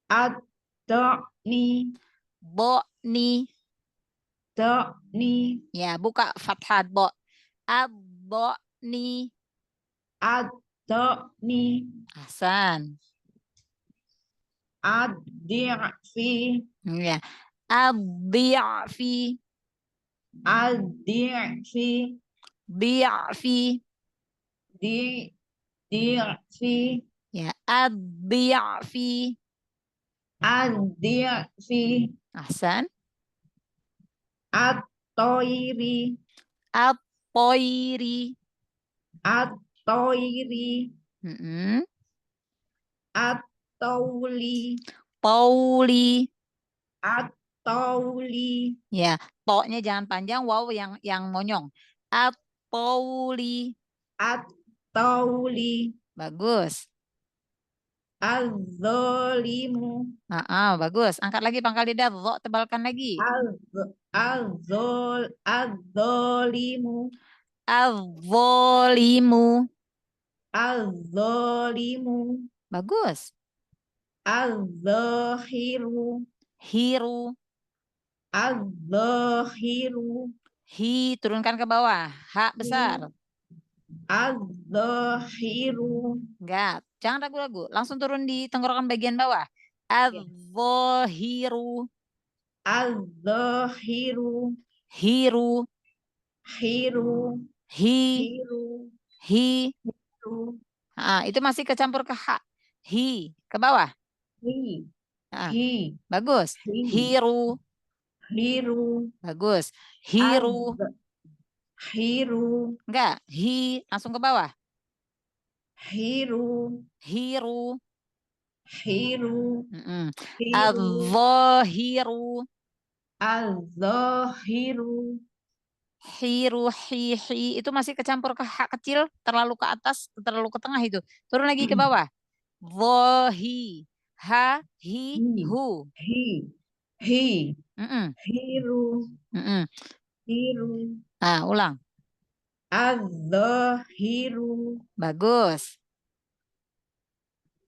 Ad-do'ni. Do'ni. Do'ni. Ya, buka fathah do. Ad-do'ni. Ad-do'ni. Ahsan. Ad-di'fi. Ya. Ad-di'fi. Ad-di'fi. Di'fi. Di'fi. Ya, ad-di'fi. Ad-di'fi. Ahsan. At-toiri. At-toiri. At-toiri. At-tauli. Tauli. At-tauli. Ya, to-nya jangan panjang, waw yang monyong. At-tauli. At-tauli. Bagus. Az-zalimu. Bagus. Angkat lagi pangkal lidah, dho, tebalkan lagi. Az-zalimu. Az-zalimu. Az-zalimu. Bagus. Az-zahiru. Hiru. Az-zahiru. Hi, turunkan ke bawah. Ha besar. Az-zahiru. Enggak, jangan ragu-ragu. Langsung turun di tenggorokan bagian bawah. Az-zahiru. Az-zahiru. Hiru. Hiru. Hi. Hiru. Hi. Hiru. Itu masih kecampur ke ha. Hi, ke bawah. Hi. Ah, Hi. bagus. Hi. Hiru. Hiru. Bagus. Hiru. Hiru. Enggak, hi, langsung ke bawah. Hiru. Hiru. Hiru. Mm-mm. Hiru. Az-zahiru. Az-zahiru. Hiru, hi, itu masih kecampur ke hak kecil, terlalu ke atas, terlalu ke tengah itu. Turun lagi ke bawah. Wohi, ha, hi, Hi. hu. Hi. Hi. Mm-mm, Hiru. mm-mm. Hiru. Nah, ulang. Az-zahiru. Bagus.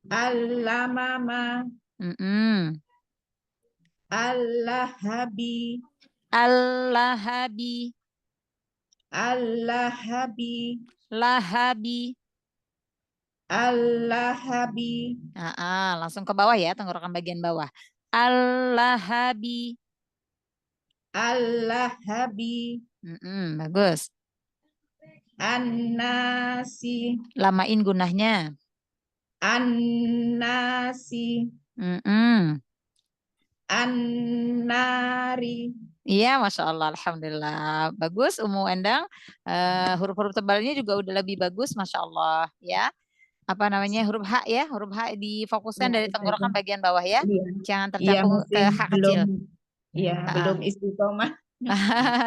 Al-lamama. Mm-mm. Al-lahabi. Al-lahabi, Al-lahabi. lahabi. Al-lahabi. Langsung ke bawah ya, tenggorokan bagian bawah. Al-lahabi. Al-lahabi. Bagus. An-nasi. Lamain gunahnya. An-nasi. Mm-mm. An-nari. Iya, Masya Allah, Alhamdulillah. Bagus, Umu Endang. Huruf-huruf tebalnya juga udah lebih bagus, Masya Allah. Ya, apa namanya, huruf H ya. Huruf H difokuskan Ya, dari tenggorokan bagian bawah ya. Iya. Jangan Iya, tercampur ke mungkin H belum, kecil. ya, belum istiqomah.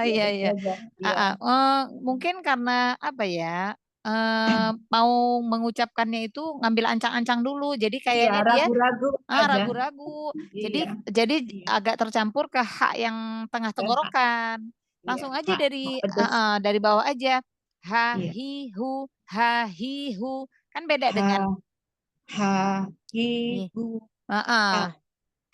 Iya, iya. Iya. Mungkin karena apa ya, mau mengucapkannya itu ngambil ancang-ancang dulu. Jadi Iya, kayaknya dia ragu-ragu aja. ragu-ragu. Jadi Iya. jadi Iya. agak tercampur ke hak yang tengah tenggorokan. Langsung aja Hak, dari pedes. dari bawah aja. Ha Iya. hi hu, ha hi hu. Kan beda Ha, dengan ha, hi, nih. hu, Ha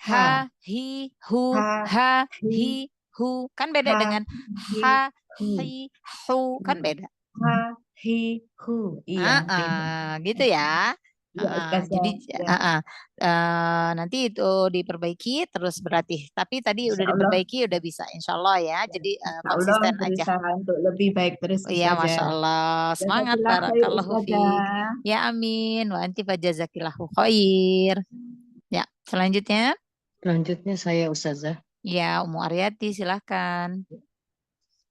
ha, hi hu, ha, ha hi, hi hu. Kan beda ha, dengan hi, ha hu, hi hu. Kan beda. ha, hi, hu. Iya, beda. Gitu ya. Iya, Jadi Ustazah. Ya. nanti itu diperbaiki terus berlatih. Tapi tadi Insya udah Allah, diperbaiki, udah bisa, insya Allah ya. Jadi insya Allah konsisten aja. berusaha untuk lebih baik terus, Iya, Ustazah. Masya Allah. Semangat, Jazakallah khair, barakallahu fiik. Ustazah. Ya, amin. Wa anti fajazakillahu khair. Ya, selanjutnya. Selanjutnya saya Ustazah. Ya, Umu Aryati, silahkan.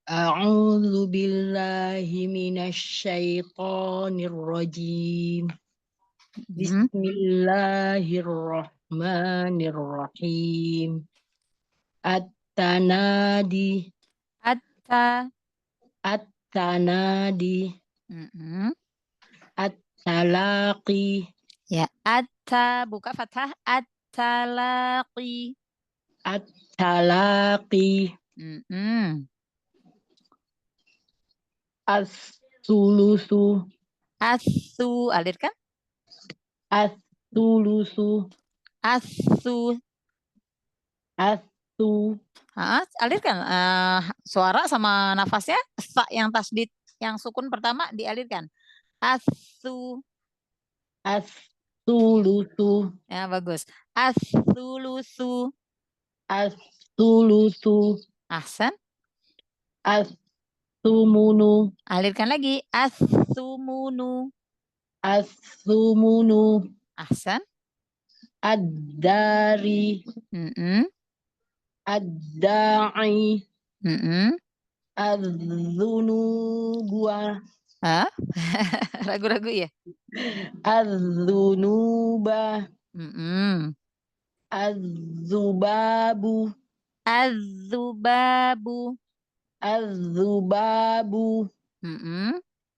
A'udzu billahi minasyaitonir rajim. Bismillahirrahmanirrahim. At-tanadi. At-tanadi. At-talaqi. Ya, buka fathah. At-talaqi. At-talaqi. As-sulusu. Alirkan. As-sulusu. Alirkan suara sama nafasnya. Sa yang tasdid, yang sukun pertama dialirkan. As-sulusu. Ya, bagus. As-sulusu. Ahsan. As-sumunu. Alirkan lagi. As-sumunu. Ahsan. Ad-dari. Ad-da'i. Az-zunuba. Ragu-ragu ya. Az-zunuba. Az-zubabu. Az-zubabu. Az-zubabu.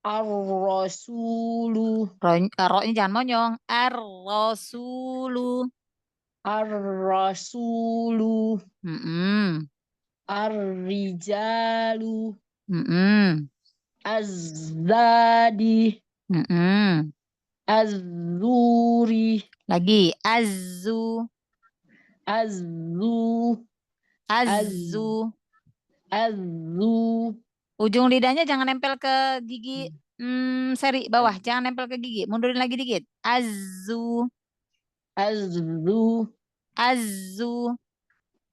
Ar-rasulu. Ro-nya jangan monyong. Ar-rasulu. Ar-rasulu. Ar-rijalu. Az-zadi. Az-zuri. Lagi. Az-zu. Az-zu. Az-zu. Az-zu. Ujung lidahnya jangan nempel ke gigi seri bawah. Jangan nempel ke gigi. Mundurin lagi dikit. Az-zu. Az-zu. Az-zu.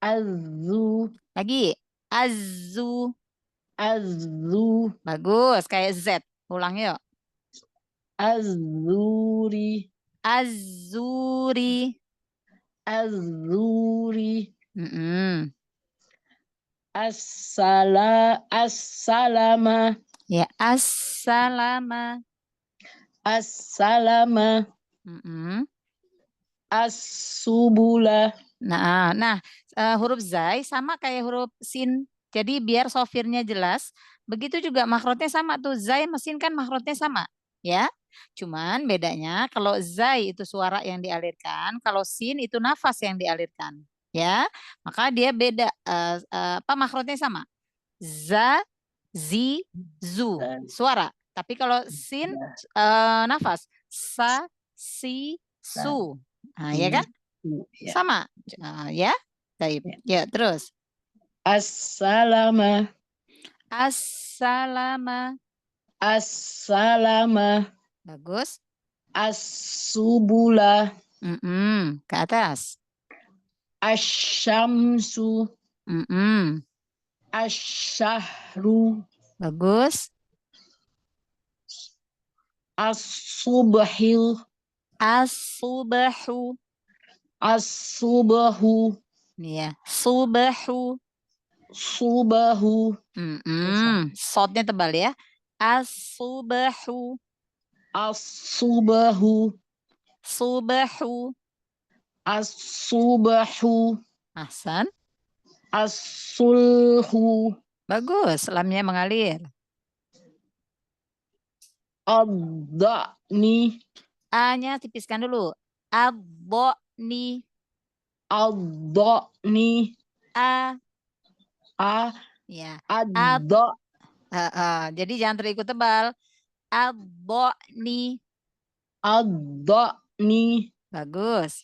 Az-zu. Lagi. Az-zu. Az-zu. Bagus. Kayak Z. Ulang yuk. Az-zuri. Az-zuri. Az-zuri. As-salama. Ya. As-salama. As-salama. As-subula. Nah, huruf zai sama kayak huruf sin. Jadi biar sofirnya jelas, begitu juga makhrajnya sama tuh. Zai mesin kan makhrajnya sama, ya. Cuman bedanya kalau zai itu suara yang dialirkan, kalau sin itu nafas yang dialirkan, ya. Maka dia beda apa makhrajnya sama. Za, zi, zu, suara. Tapi kalau sin nafas. Sa, si, su. Nah, ya kan? Ya. Sama. Ya. Baik. Ya, terus. Assalama. Assalama. Assalama. Bagus. As-subula. Ke atas. Asyamsu. Asyahru. Bagus. As-subhil. As-subahu. As-subahu. Ya. Subahu. Subahu. Sodnya tebal ya. As-subahu. As-subahu. Subahu. As-subahu. Ahsan. As-sulhu. Bagus. Lamnya mengalir. Ad-da'ni. A-nya tipiskan dulu. Ad-da'ni. Ad-da'ni. A. A. Ya. Ad-da. Jadi jangan terikut tebal. Ad-da'ni. Ad-da'ni. Bagus.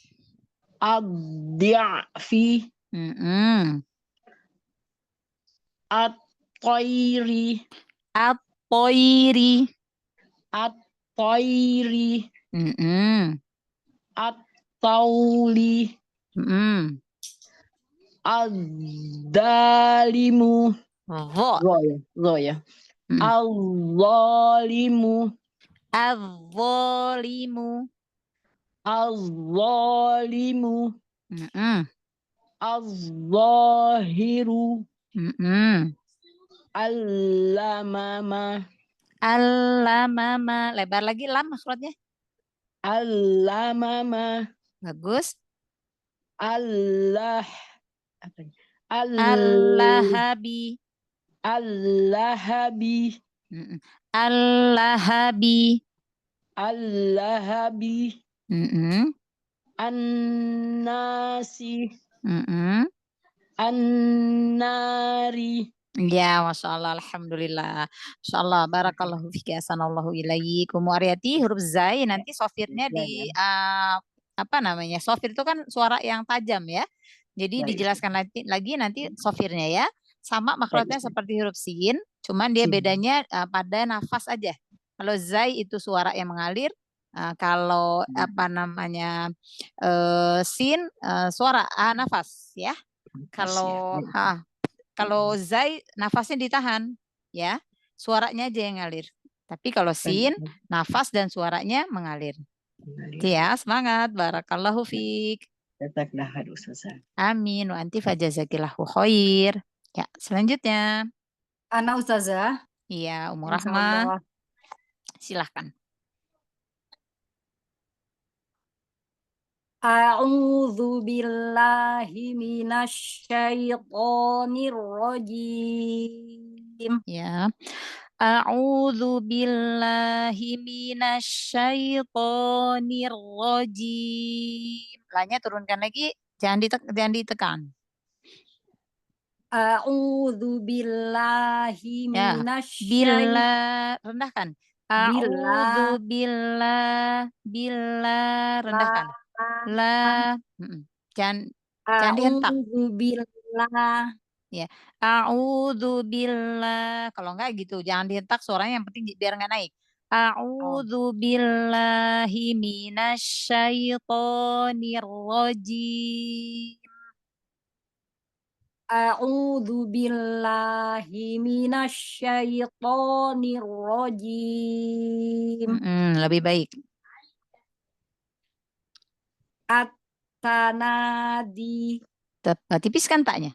Ad-di'fi. At-tayri. At-toiri. At-tayri. At-tawli. Ad-dalimu. Dha. Zo ya. Al-zalimu. Az-zalimu. Az-zalimu. Az-zahiru. Al-lamama. Al-lamama. Lebar lagi lam makhrajnya. Al-lamama. Bagus. Allah. Al-lahabi. Al-lahabi. Al-lahabi. Al-lahabi. An-nasi. An-nari. Ya, Masya Allah, Alhamdulillah. Masya Allah, Barakallahu fiki, asanallahu ilaikum. Mu'ariyati, huruf zai, nanti sofirnya di, apa namanya, sofir itu kan suara yang tajam ya. Jadi dijelaskan lagi nanti sofirnya ya. Sama makhrajnya seperti huruf sin, cuman dia bedanya pada nafas aja. Kalau zai itu suara yang mengalir, kalau apa namanya sin suara nafas ya. Kalau zai nafasnya ditahan ya, suaranya aja yang ngalir. Tapi kalau sin nafas dan suaranya mengalir. Ya, semangat. Barakallahu fiik. Amin wa anti fajazakillahu khair. Ya, selanjutnya. Ana Ustazah. Iya, Ummu Rahmah. Silahkan. A'udzu billahi minasyaitonir rajim. Ya. A'udzu billahi minasyaitonir rajim. Lanya turunkan lagi, jangan ditekan. A'udzu billahi Ya. Billah, rendahkan. A'udzu billah rendahkan. La, jangan dihentak. A'udzubillah. Ya, a'udzubillah. Kalau enggak gitu, jangan dihentak suaranya, yang penting biar enggak naik. A'udzubillahi minasyaitonir rajim. A'udzubillahi minasyaitonir rajim. Lebih baik. At-tanadi. Tipiskan taknya.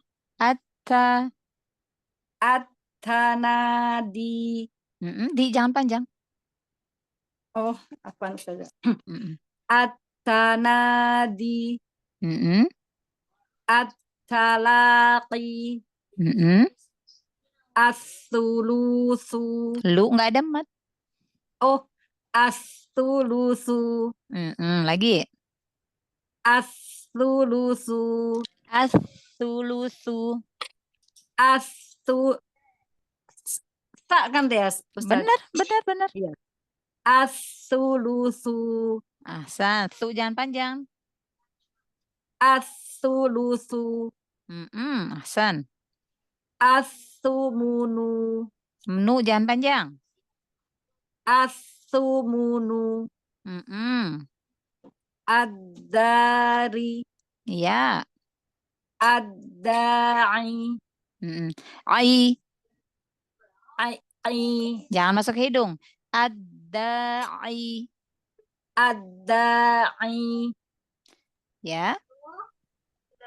At-tanadi. Jangan panjang. Oh, apa saja? At-tanadi. Talaqi. As-sulusu. Lu nggak ada mat. Oh, as-sulusu. Lagi. As-sulusu. As-sulusu. Tak kan ya, Ustaz? Benar. Iya. As-sulusu. Ahsan. Su jangan panjang. As-sulusu. Ahsan. As-sumunu. Nu jangan panjang. As-sumunu. Ad-dari. Iya. Ad-da'i. Ai. Ai. Jangan masuk ke hidung. Ad-da'i. Ad-da'i. Ya.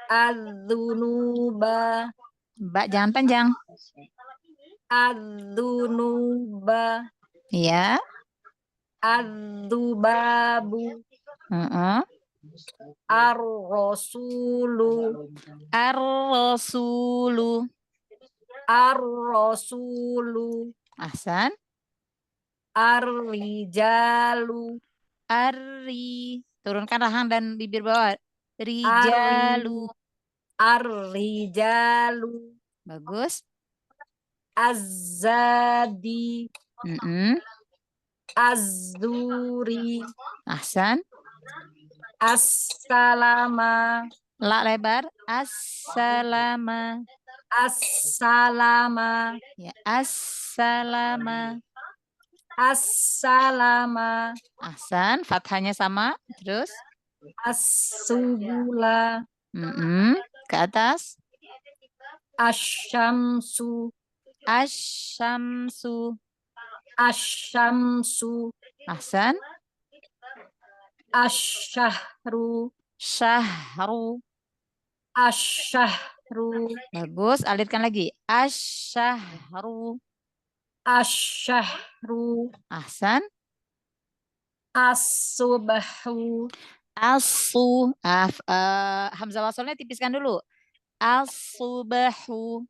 Az-zunuba. Ba jangan panjang. Az-zunuba. Ya. Az-zubabu. Ar-rasulu. Ar-rasulu. Ar-rasulu. Ahsan. Ar-rijalu. Turunkan rahang dan bibir bawah. Rijalu. Ar-rijalu. Bagus. Az-zadi. Az-zuri. Ahsan. As-salama. La lebar. As-salama. As-salama. Ya, as-salama. As-salama. Ahsan. Fathahnya sama. Terus. As-subula. Ke atas. Asyamsu. Asyamsu. Asyamsu. Ahsan. Asyahru. Syahru. Asyahru. Bagus. Alirkan lagi. Asyahru. Asyahru. Ahsan. As-subhu. Hamzah wasalnya tipiskan dulu. As-subahu.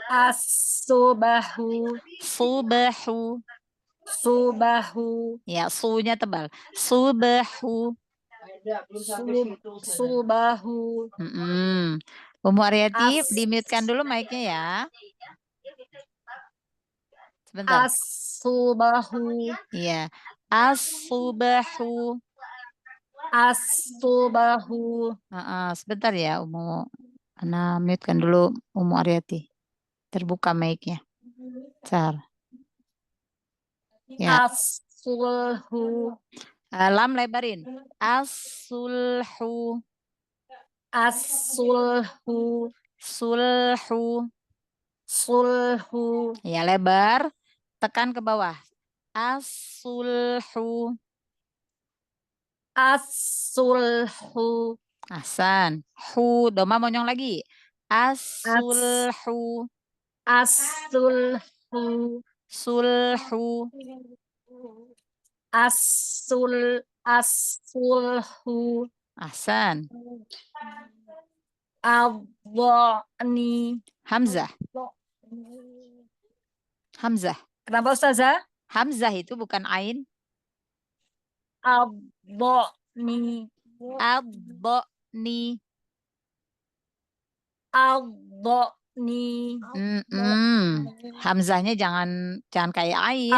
As-subahu. Subahu. Subahu. Ya, sunya tebal. Subahu. Subahu. Umu Aryati, di-mute-kan dulu mic-nya ya. Sebentar. As-subahu. Iya. As-subahu. As-subahu. Sebentar ya, Umu. Ana mute-kan dulu Umu Aryati. Terbuka mic-nya. Bentar. Ya. As-sulhu. Lam lebarin. As-sulhu. As-sulhu. Sulhu. Sulhu. Ya, lebar. Tekan ke bawah. As-sulhu. As-sulhu. Ahsan. Hu. Doma monyong lagi. As-sulhu. As-sulhu. Sulhu. As-sulhu. Ahsan. Ad-dha'ni. Hamzah. Hamzah. Kenapa Ustazah? Hamzah itu bukan ain. Ad-dha'ni. Ad-dha'ni. Ad-dha'ni. Hamzahnya jangan kayak ain.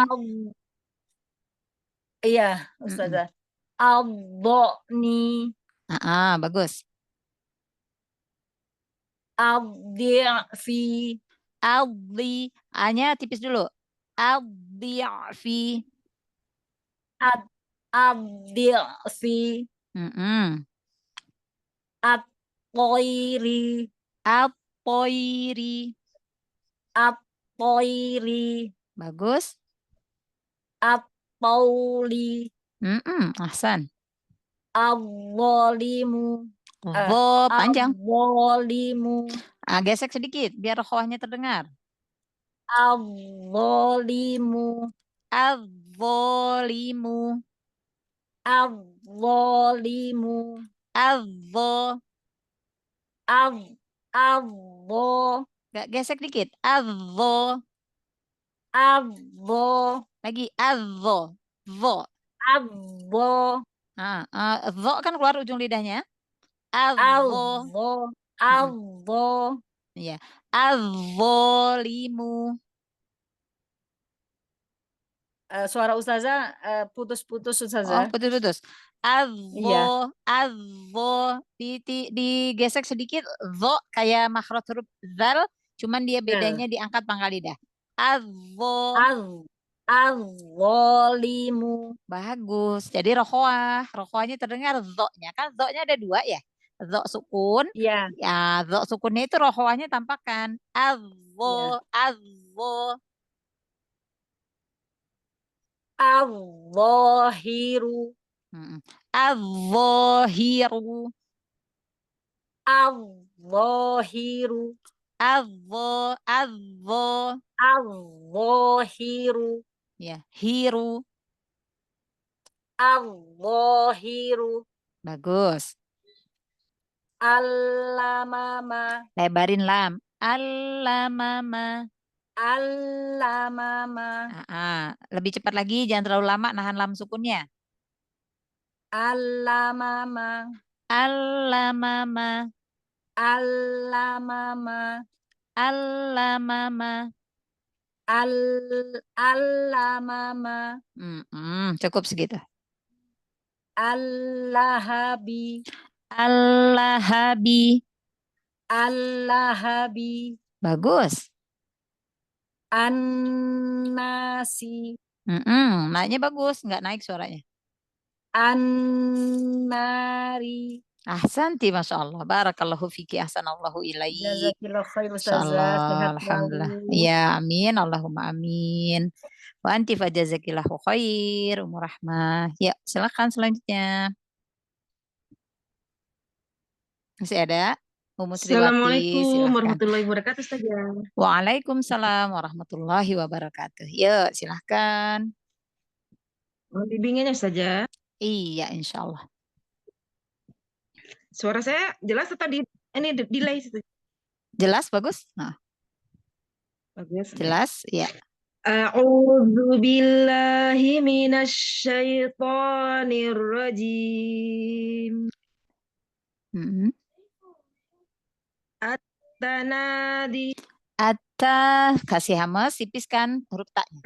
Iya, Ustazah. Ad-dha'ni. Bagus. Ad-dhi'fi. Adhi. A-nya tipis dulu. Ad-dhi'fi. Ad-dhi'fi. At-toiri. At-toiri. At-toiri. Bagus. At-tauli. Ahsan. Al-zalimu. Dho panjang. Al-zalimu. Gesek sedikit biar khoahnya terdengar. Al-zalimu. Al-zalimu. Al-zalimu. Al-dho. Adho. Gesek dikit. Adho. Adho. Lagi adho. Dho. Adho. Dho kan keluar ujung lidahnya. Adho. Adho. Adho. Ya. Adzolimu. Suara Ustazah putus-putus Oh, Ustazah. putus-putus. Iya. Adho. Digesek sedikit. Dho kayak makhraj huruf zal. Cuman dia bedanya diangkat pangkal lidah. Adho. Adzolimu. Bagus. Jadi rokoah. Rokoahnya terdengar dho-nya. Kan dho-nya ada dua ya. Dho sukun. Iya. Ya, dho sukunnya itu rokoahnya tampakkan. Adho. Adho. Adzohiru. Adzohiru. Adzohiru. Adzohiru. Ya, hiru. Adzohiru. Bagus. Allamama. Lebarin lam. Allamama. Allamama. Lebih cepat lagi, jangan terlalu lama nahan lam sukunnya. Allamama. Allamama. Allamama. Allamama. Allamama. Cukup segitu. Allahabi. Allahabi. Allahabi. Bagus. Annasi. Naiknya bagus, nggak naik suaranya. Annari. Ahsanti, Masya Allah. Barakallahu fiki, ahsanallahu ilaik. Jazakillah khair Masya Ustazah. Allah, Sehat alhamdulillah. selalu. Ya, amin. Allahumma amin. Wa anti fajazakillahu khair. Umur rahmah. Ya, silakan selanjutnya. Masih ada? Sriwati, Assalamualaikum silakan. warahmatullahi wabarakatuh, Ustazah. Waalaikumsalam warahmatullahi wabarakatuh. Yuk, silahkan. Bimbingannya Ustazah. Iya, insya Allah. Suara saya jelas atau ini delay? Jelas, bagus? Nah, Bagus. jelas, ya. A'udzu billahi minasyaitonir rajim. At-tanadi. Kasih hamas, sipiskan huruf taknya.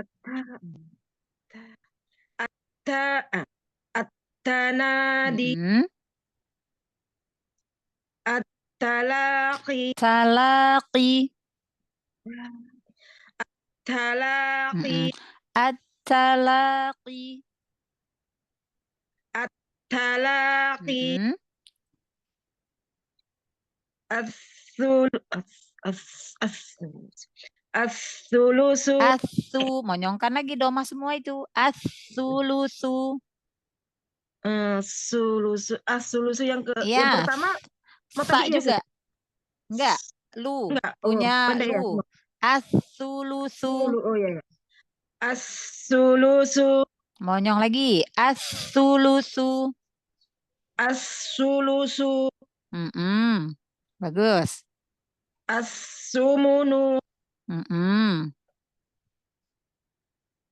At-tanadi. At-talaqi. Talaqi. At-talaqi. At-talaqi. At-talaqi. As-sulusu. Monyongkan lagi doma semua itu. As-sulusu. As-sulusu yang Ya. pertama Sa juga. Enggak. Lu. Enggak. Punya Pendek lu. ya. As-sulusu. Oh ya. As-sulusu. Monyong lagi. As-sulusu. As-sulusu. Bagus. As-sumunu.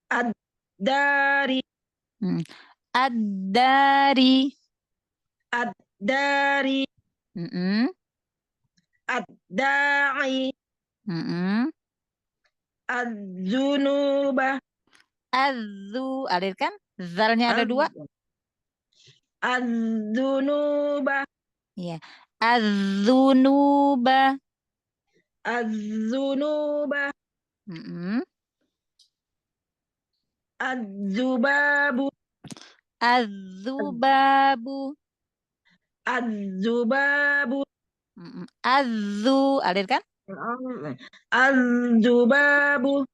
Ad-dari. Ad-dari. Ad-dari. Ad-da'i. Az-zunuba. Alirkan. Zalnya ada dua. Az-zunuba. Iya. Az-zunuba. Az-zunuba. Az-zubabu. Az-zubabu. Az-zubabu. Alirkan. Az-zubabu.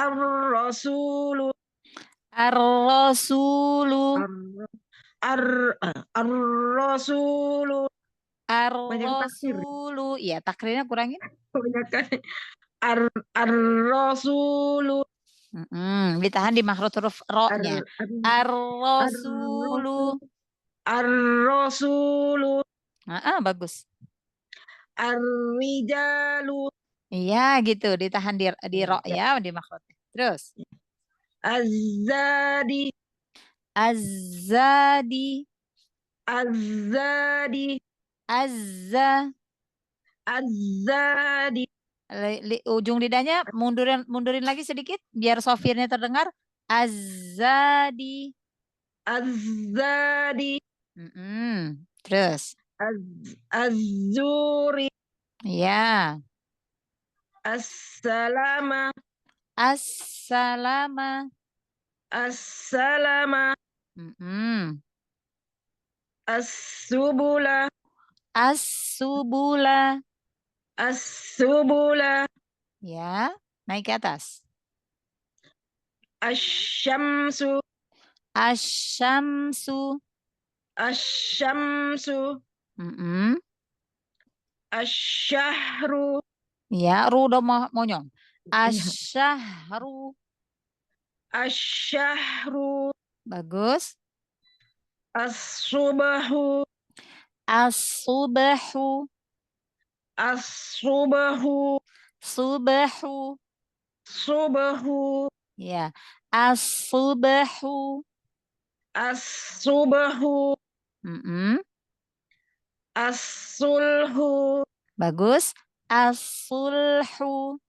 Ar-rasulu. Ar-rasulu. Ar-rasulu. Ar-rasulu. Iya, takrirnya kurangin. Ar-rasulu. Ditahan di makhraj huruf ro-nya. Ar-rasulu. Ar-rasulu. Bagus. Ar-rijalu. Iya gitu, ditahan di ro Ya. ya, di makhrajnya. Terus. Az-zadi. Az-zadi. Az-zadi. Az-za. Az-zadi. Ujung lidahnya mundurin lagi sedikit biar sofirnya terdengar. Az-zadi. Az-zadi. Terus. Az-zuri. Ya. As-salama. As-salama. As-salama. As-subula. As-subula. As-subula. Ya, naik ke atas. Asy-syamsu. Asy-syamsu. Asy-syamsu. Asy-syahru. Ya, ru udah monyong. Asy-syahru. Asy-syahru. Bagus. As-subhu. As-subhu. As-subhu. Subhu. Subhu. Ya, as-subhu. As-subhu. As-sulhu. Bagus. As-sulhu.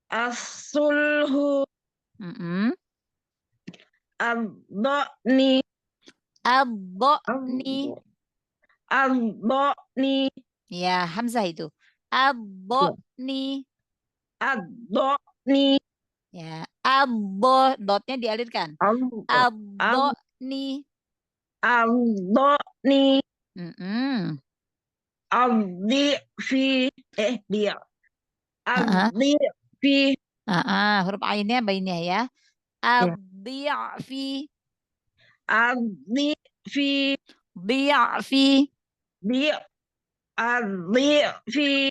As-sulhu. Ad-dha'ni. Ad-dha'ni. Ad-dha'ni. Ya, hamzah itu. Ad-dha'ni. Ad-dha'ni. Ya, dotnya dialirkan. Ad-dha'ni. Ad-dha'ni. Mm-mm. Ad-dhi'fi. Dia. Ad-dhi'fi. Huruf ainnya bainnya ya. Ad-dhi'fi. Ad-dhi'fi. Dhi'fi. Ad-dhi'fi.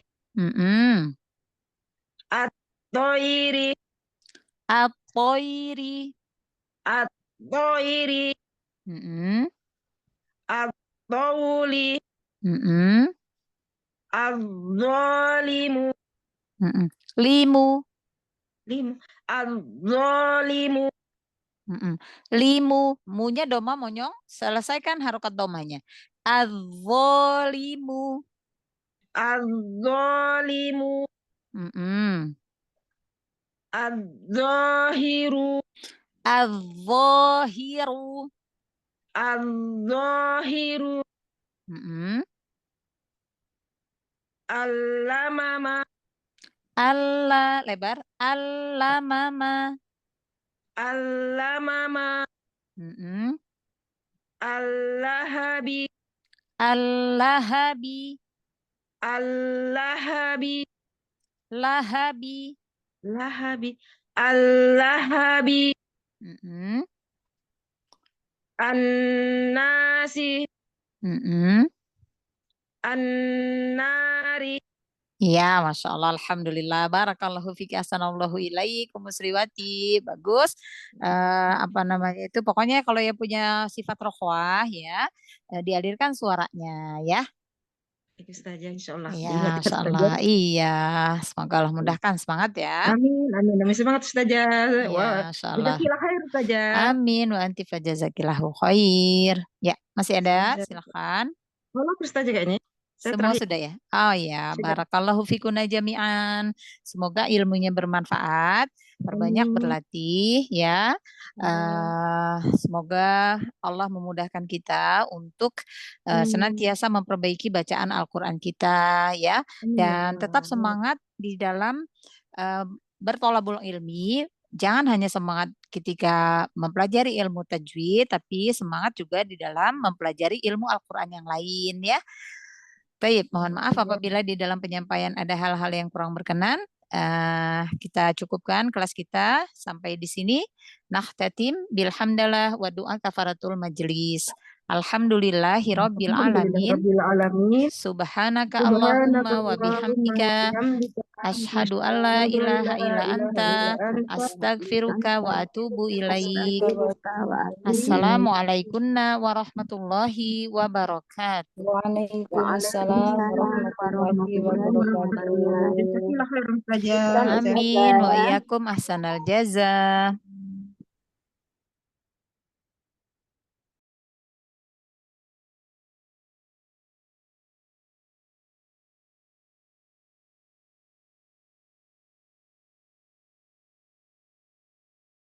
At-thairi. At-thairi. At-thairi. At-tawli. Az-zalimu. Limu. Az-zalimu. Limu. Munya doma monyong. Selesaikan harokat domanya. Az-zalimu. Az-zalimu. Az-zahiru. Az-zahiru. Az-zahiru. Al-lamama. Allah lebar. Al-lamama. Al-lamama. Al-lahabi. Al-lahabi. Al-lahabi. Lahabi. Lahabi. Al-lahabi. An-nasi. An-nari. Ya, Masya Allah, Alhamdulillah, Barakallahu fiki, Ahsanallahu ilaik, Musriwati, bagus. Apa namanya itu, pokoknya kalau yang punya sifat rokhwah ya, dialirkan suaranya ya. Ustazah, insya Allah. Ya, Masya Allah, iya, semoga Allah mudahkan, semangat ya. Amin, amin, amin, semangat Ustazah. Ya, Wah, Masya Allah. jazakallah khair Ustazah. Amin, wa anti fajazakillahu khair. Ya, masih ada, silakan. Halo Ustazah kayaknya. Semua sudah ya? Oh ya, Sudah. barakallahu fikuna jami'an. Semoga ilmunya bermanfaat, perbanyak berlatih ya. Semoga Allah memudahkan kita untuk senantiasa memperbaiki bacaan Al-Quran kita ya. Dan tetap semangat di dalam bertolabul ilmi. Jangan hanya semangat ketika mempelajari ilmu tajwid, tapi semangat juga di dalam mempelajari ilmu Al-Quran yang lain ya. Baik, mohon maaf apabila di dalam penyampaian ada hal-hal yang kurang berkenan. Kita cukupkan kelas kita sampai di sini. Nakhtatim bilhamdalillah wa du'a kafaratul majlis. Alhamdulillahi rabbil alamin. Rabbil alamin. Subhanaka Allahumma wa bihamdika. bihamdika. Asyhadu an la ilaha illa anta. Astaghfiruka wa atubu ilaik. Assalamualaikum warahmatullahi wabarakatuh. Waalaikumsalam warahmatullahi wabarakatuh. Jazakallah khairan Ustazah. Amin wa iyyakum ahsanal jaza.